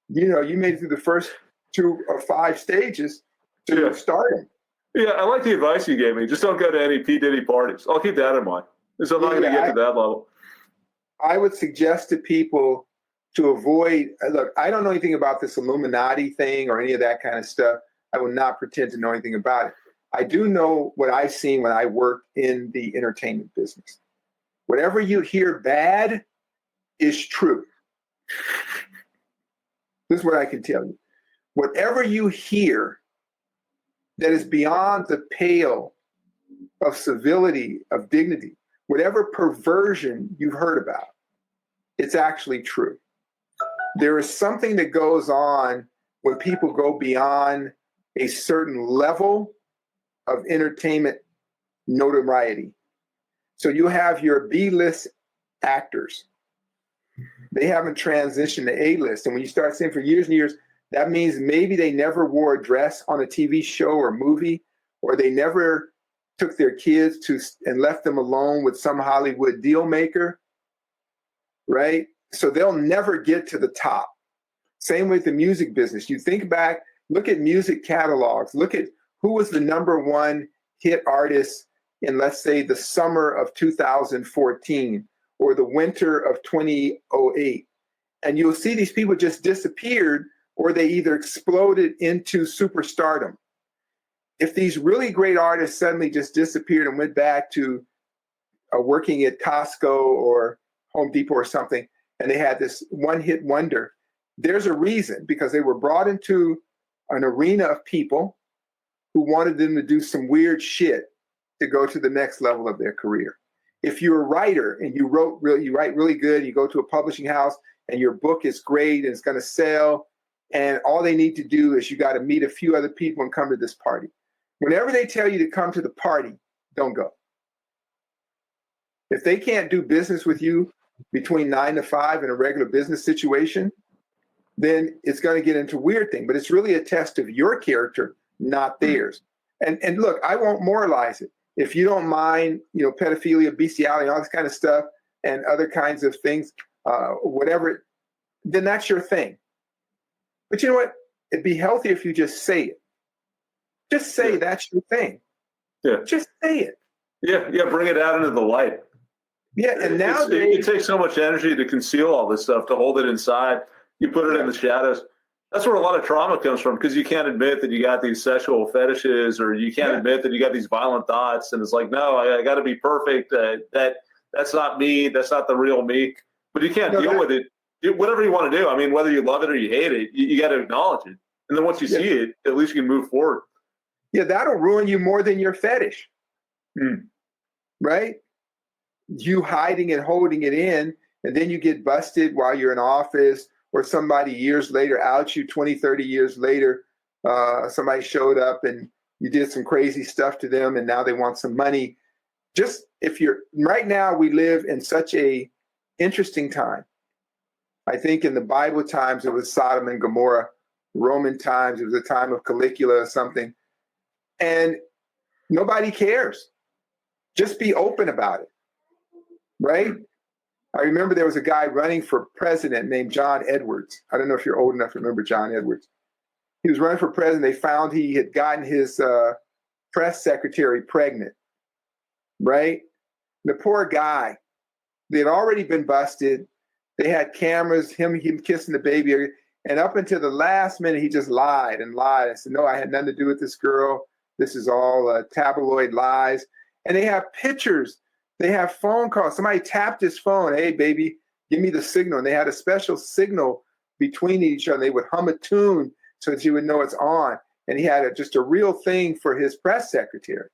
S3: You made it through the first 2 or 5 stages to starting.
S2: Yeah, I like the advice you gave me. Just don't go to any P. Diddy parties. I'll keep that in mind. So I'm not going to get to that level.
S3: I would suggest to people to avoid, look, I don't know anything about this Illuminati thing or any of that kind of stuff. I will not pretend to know anything about it. I do know what I've seen when I work in the entertainment business. Whatever you hear bad is true. This is what I can tell you. Whatever you hear that is beyond the pale of civility, of dignity, whatever perversion you've heard about, it's actually true. There is something that goes on when people go beyond a certain level of entertainment notoriety. So you have your B-list actors. They haven't transitioned to A-list. And when you start seeing for years and years, that means maybe they never wore a dress on a TV show or movie, or they never took their kids and left them alone with some Hollywood deal maker, right? So they'll never get to the top. Same with the music business. You think back, look at music catalogs. Look at who was the #1 hit artist in, let's say, the summer of 2014 or the winter of 2008. And you'll see these people just disappeared, or they either exploded into superstardom. If these really great artists suddenly just disappeared and went back to working at Costco or Home Depot or something, and they had this one-hit wonder, there's a reason, because they were brought into an arena of people who wanted them to do some weird shit to go to the next level of their career. If you're a writer and you write really good, you go to a publishing house and your book is great and it's going to sell, and all they need to do is you got to meet a few other people and come to this party. Whenever they tell you to come to the party, don't go. If they can't do business with you between 9 to 5 in a regular business situation, then it's going to get into weird thing. But it's really a test of your character, not theirs. And look, I won't moralize it. If you don't mind, pedophilia, bestiality, all this kind of stuff, and other kinds of things, whatever, then that's your thing. But you know what? It'd be healthier if you just say it. Just say that's your thing. Yeah. Just say it.
S2: Yeah. Bring it out into the light.
S3: Yeah, and nowadays
S2: it takes so much energy to conceal all this stuff, to hold it inside. You put it in the shadows. That's where a lot of trauma comes from, because you can't admit that you got these sexual fetishes, or you can't admit that you got these violent thoughts. And it's like, no, I got to be perfect. That's not me. That's not the real me. But you can't deal with it. Whatever you want to do. I mean, whether you love it or you hate it, you got to acknowledge it. And then once you see it, at least you can move forward.
S3: Yeah, that'll ruin you more than your fetish. Right? You hiding and holding it in, and then you get busted while you're in office, or somebody years later outs you 20, 30 years later. Somebody showed up and you did some crazy stuff to them, and now they want some money. Just right now, we live in such a interesting time. I think in the Bible times, it was Sodom and Gomorrah. Roman times, it was a time of Caligula or something. And nobody cares. Just be open about it. Right? I remember there was a guy running for president named John Edwards. I don't know if you're old enough to remember John Edwards. He was running for president. They found he had gotten his press secretary pregnant. Right? The poor guy, they had already been busted. They had cameras, him kissing the baby. And up until the last minute, he just lied and lied. I said, no, I had nothing to do with this girl. This is all tabloid lies. And they have pictures. They have phone calls. Somebody tapped his phone. Hey, baby, give me the signal. And they had a special signal between each other. They would hum a tune so that you would know it's on. And he had just a real thing for his press secretary.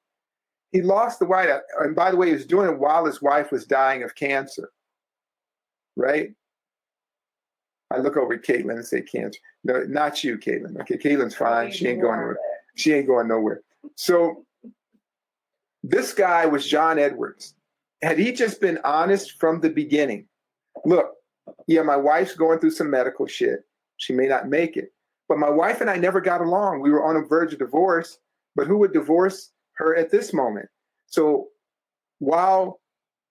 S3: He lost the White House. And by the way, he was doing it while his wife was dying of cancer. Right? I look over at Caitlin and say cancer. No, not you, Caitlin. Okay, Caitlin's fine. She ain't going nowhere. She ain't going nowhere. So this guy was John Edwards. Had he just been honest from the beginning, look, my wife's going through some medical shit. She may not make it. But my wife and I never got along. We were on the verge of divorce, but who would divorce her at this moment? So while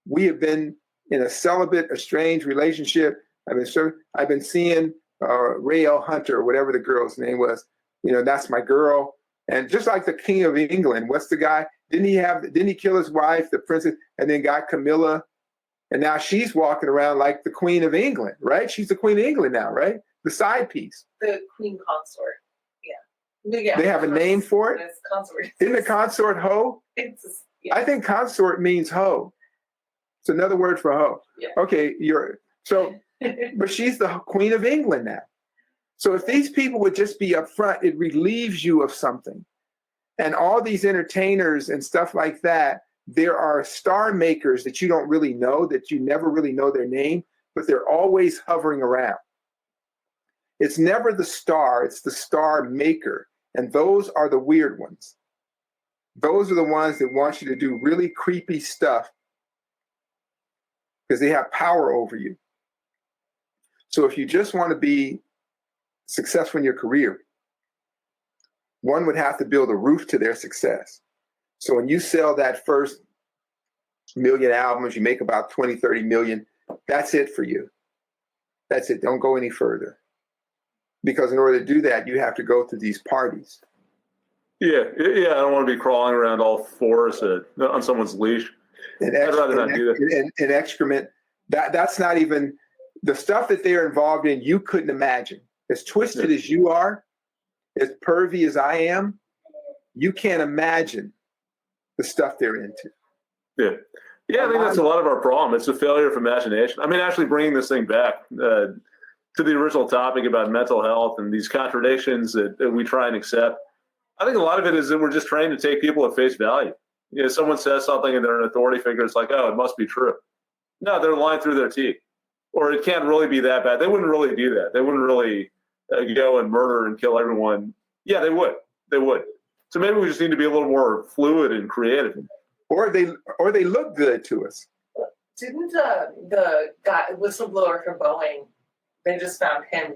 S3: we have been in a celibate, estranged relationship, I've been seeing Rael Hunter, or whatever the girl's name was. That's my girl. And just like the King of England, what's the guy? Didn't he kill his wife, the princess, and then got Camilla? And now she's walking around like the Queen of England, right? She's the Queen of England now, right? The side piece.
S4: The Queen Consort. Yeah.
S3: They have a name for it?
S4: It's consort.
S3: Isn't the consort hoe? I think consort means hoe. It's another word for hoe. Yeah. Okay, but she's the Queen of England now. So if these people would just be upfront, it relieves you of something. And all these entertainers and stuff like that, there are star makers that you don't really know, that you never really know their name, but they're always hovering around. It's never the star, it's the star maker. And those are the weird ones. Those are the ones that want you to do really creepy stuff because they have power over you. So if you just want to be successful in your career, one would have to build a roof to their success. So when you sell that first million albums, you make about 20, 30 million, that's it for you. That's it. Don't go any further. Because in order to do that, you have to go to these parties.
S2: Yeah. I don't want to be crawling around all fours on someone's leash. I'd rather not do that.
S3: And excrement. That's not even the stuff that they're involved in. You couldn't imagine. As twisted as you are, as pervy as I am, you can't imagine the stuff they're into.
S2: Yeah, I think that's a lot of our problem. It's a failure of imagination. I mean, actually bringing this thing back to the original topic about mental health and these contradictions that we try and accept, I think a lot of it is that we're just trained to take people at face value. Someone says something and they're an authority figure. It's like, oh, it must be true. No, they're lying through their teeth. Or it can't really be that bad. They wouldn't really do that. They wouldn't really go and murder and kill everyone. Yeah, they would. They would. So maybe we just need to be a little more fluid and creative.
S3: Or they look good to us.
S4: Didn't the guy whistleblower from Boeing? They just found him.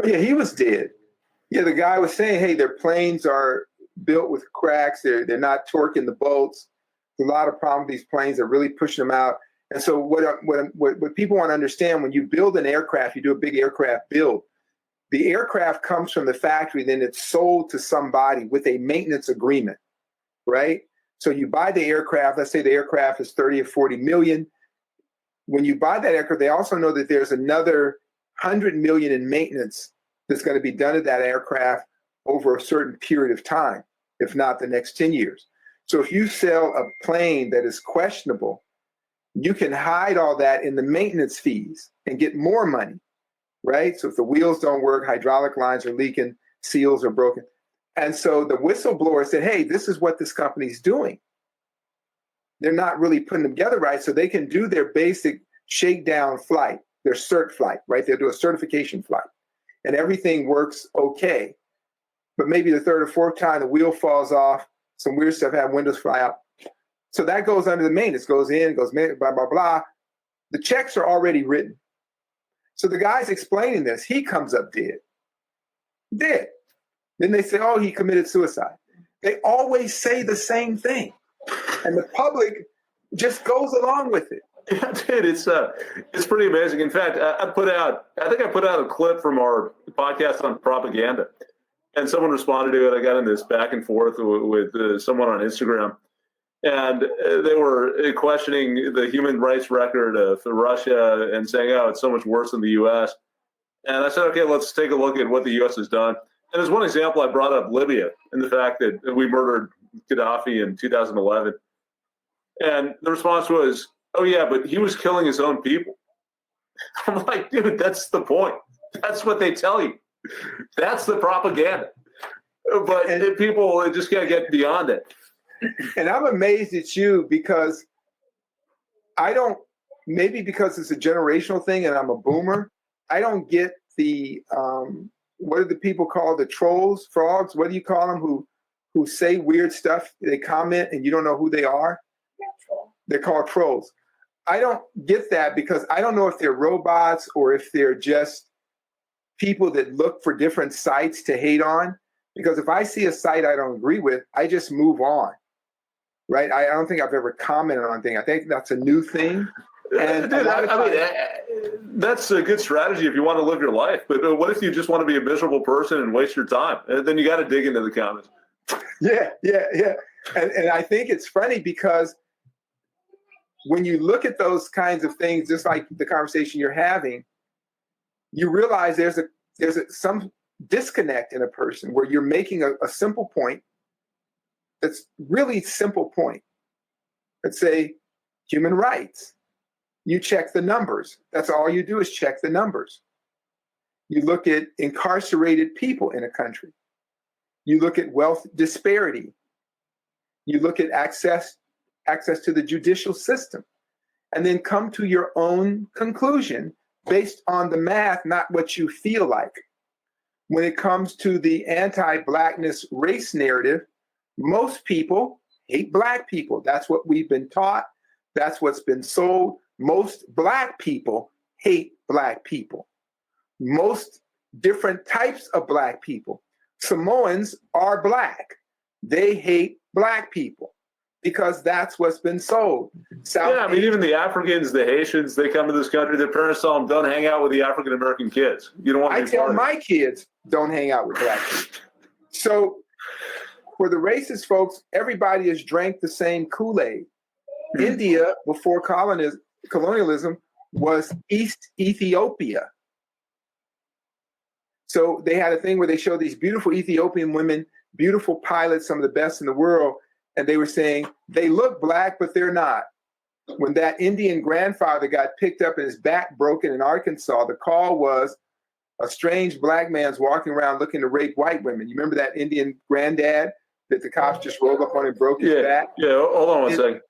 S3: Oh, yeah, he was dead. Yeah, the guy was saying, hey, their planes are built with cracks. They're not torquing the bolts. There's a lot of problems with these planes. They're really pushing them out. And so what people want to understand, when you build an aircraft, you do a big aircraft build. The aircraft comes from the factory, then it's sold to somebody with a maintenance agreement, right? So you buy the aircraft. Let's say the aircraft is 30 or 40 million. When you buy that aircraft, they also know that there's another 100 million in maintenance that's going to be done to that aircraft over a certain period of time, if not the next 10 years. So if you sell a plane that is questionable, you can hide all that in the maintenance fees and get more money, right? So if the wheels don't work, hydraulic lines are leaking, seals are broken. And so the whistleblower said, hey, this is what this company's doing. They're not really putting them together right, so they can do their basic shakedown flight, their cert flight, right? They'll do a certification flight, and everything works okay. But maybe the third or fourth time, the wheel falls off, some weird stuff happens, windows fly out. So that goes under the maintenance, goes in, goes blah, blah, blah. The checks are already written. So the guy's explaining this. He comes up dead. Dead. Then they say, oh, he committed suicide. They always say the same thing. And the public just goes along with it.
S2: Yeah, dude, it's pretty amazing. In fact, I think I put out a clip from our podcast on propaganda, and someone responded to it. I got in this back and forth with someone on Instagram, and they were questioning the human rights record of Russia and saying, oh, it's so much worse than the U.S. And I said, okay, let's take a look at what the U.S. has done. And as one example, I brought up Libya and the fact that we murdered Gaddafi in 2011. And the response was, oh, yeah, but he was killing his own people. I'm like, dude, that's the point. That's what they tell you. That's the propaganda. But people just can't get beyond it.
S3: And I'm amazed at you because maybe because it's a generational thing and I'm a boomer, I don't get the, what do the people call the trolls, frogs? What do you call them who say weird stuff? They comment and you don't know who they are. They're called trolls. I don't get that because I don't know if they're robots or if they're just people that look for different sites to hate on. Because if I see a site I don't agree with, I just move on, right? I don't think I've ever commented on anything. I think that's a new thing. And
S2: dude, that's a good strategy if you want to live your life. But what if you just want to be a miserable person and waste your time? And then you got to dig into the comments.
S3: Yeah. And I think it's funny because when you look at those kinds of things, just like the conversation you're having, you realize there's some disconnect in a person where you're making a simple point that's really simple point. Let's say human rights. You check the numbers. That's all you do is check the numbers. You look at incarcerated people in a country. You look at wealth disparity. You look at access to the judicial system, and then come to your own conclusion based on the math, not what you feel like. When it comes to the anti-blackness race narrative, most people hate black people. That's what we've been taught. That's what's been sold. Most black people hate black people. Most different types of black people. Samoans are black. They hate black people because that's what's been sold.
S2: Even the Africans, the Haitians, they come to this country, their parents tell them, don't hang out with the African-American kids. You don't want to be
S3: I tell my kids, don't hang out with black kids. So for the racist folks, everybody has drank the same Kool-Aid. India, before colonialism, was East Ethiopia. So they had a thing where they showed these beautiful Ethiopian women, beautiful pilots, some of the best in the world, and they were saying, they look black, but they're not. When that Indian grandfather got picked up and his back broken in Arkansas, the call was a strange black man's walking around looking to rape white women. You remember that Indian granddad that the cops just rolled up on and broke his back?
S2: Yeah, hold on one second.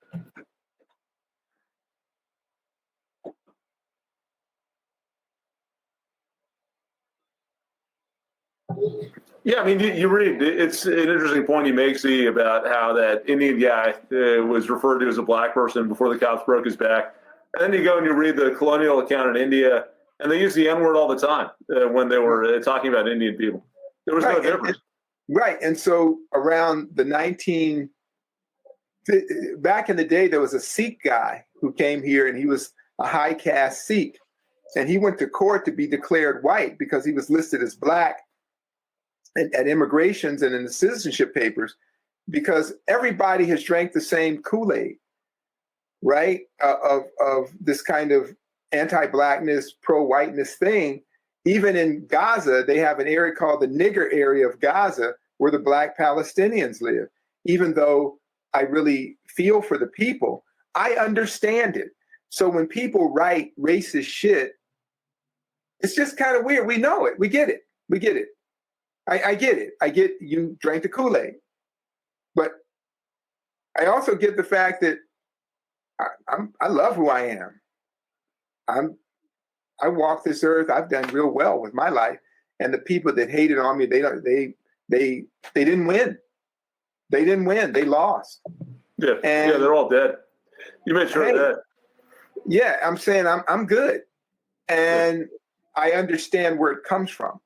S2: Yeah, I mean, you read, it's an interesting point he makes, about how that Indian guy was referred to as a black person before the cops broke his back. And then you go and you read the colonial account in India, and they use the N-word all the time when they were talking about Indian people. There was no difference.
S3: Right. And so around back in the day, there was a Sikh guy who came here, and he was a high caste Sikh. And he went to court to be declared white because he was listed as black at immigrations and in the citizenship papers, because everybody has drank the same Kool-Aid, right? Of this kind of anti-blackness, pro-whiteness thing. Even in Gaza, they have an area called the nigger area of Gaza where the black Palestinians live. Even though I really feel for the people, I understand it. So when people write racist shit, it's just kind of weird. We know it. We get it. We get it. I get it. I get you drank the Kool-Aid. But I also get the fact that I love who I am. I walk this earth. I've done real well with my life. And the people that hated on me, they didn't win. They didn't win. They lost.
S2: Yeah, they're all dead. You made sure of that.
S3: Yeah, I'm saying I'm good. And I understand where it comes from.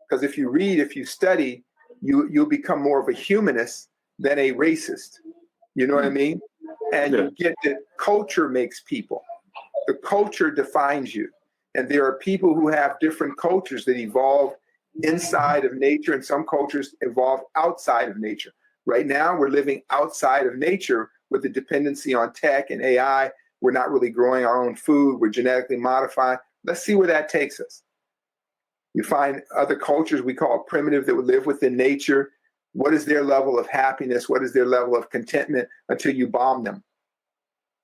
S3: Because if you read, if you study, you'll become more of a humanist than a racist. You know what I mean? And you get that culture makes people. The culture defines you. And there are people who have different cultures that evolve inside of nature, and some cultures evolve outside of nature. Right now, we're living outside of nature with the dependency on tech and AI. We're not really growing our own food. We're genetically modifying. Let's see where that takes us. You find other cultures we call primitive that would live within nature. What is their level of happiness? What is their level of contentment until you bomb them?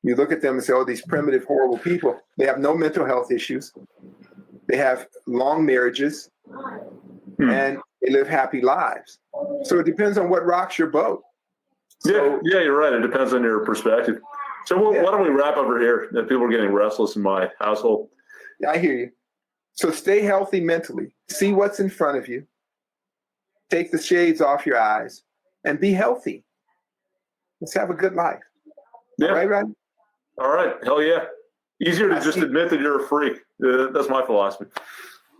S3: You look at them and say, oh, these primitive, horrible people, they have no mental health issues. They have long marriages and they live happy lives. So it depends on what rocks your boat. So,
S2: yeah, you're right. It depends on your perspective. So why don't we wrap over here? People are getting restless in my household.
S3: I hear you. So stay healthy mentally. See what's in front of you. Take the shades off your eyes and be healthy. Let's have a good life.
S2: Yeah.
S3: All right, Rod?
S2: All right. Hell yeah. Easier to just admit that you're a freak. That's my philosophy.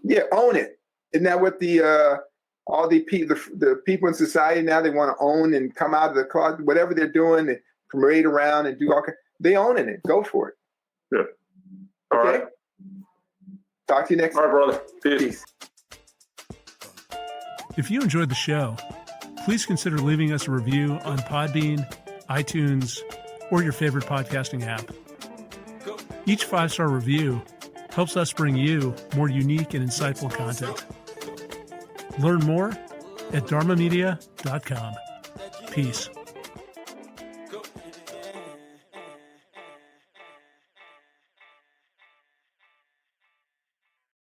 S3: Yeah, own it. Isn't that what all the people in society now, they want to own and come out of the closet, whatever they're doing, they parade around and do all kinds. They owning it. Go for it.
S2: Yeah. All right.
S3: Talk to you next time.
S2: All right, brother. Peace.
S1: If you enjoyed the show, please consider leaving us a review on Podbean, iTunes, or your favorite podcasting app. Each 5-star review helps us bring you more unique and insightful content. Learn more at dharmamedia.com. Peace.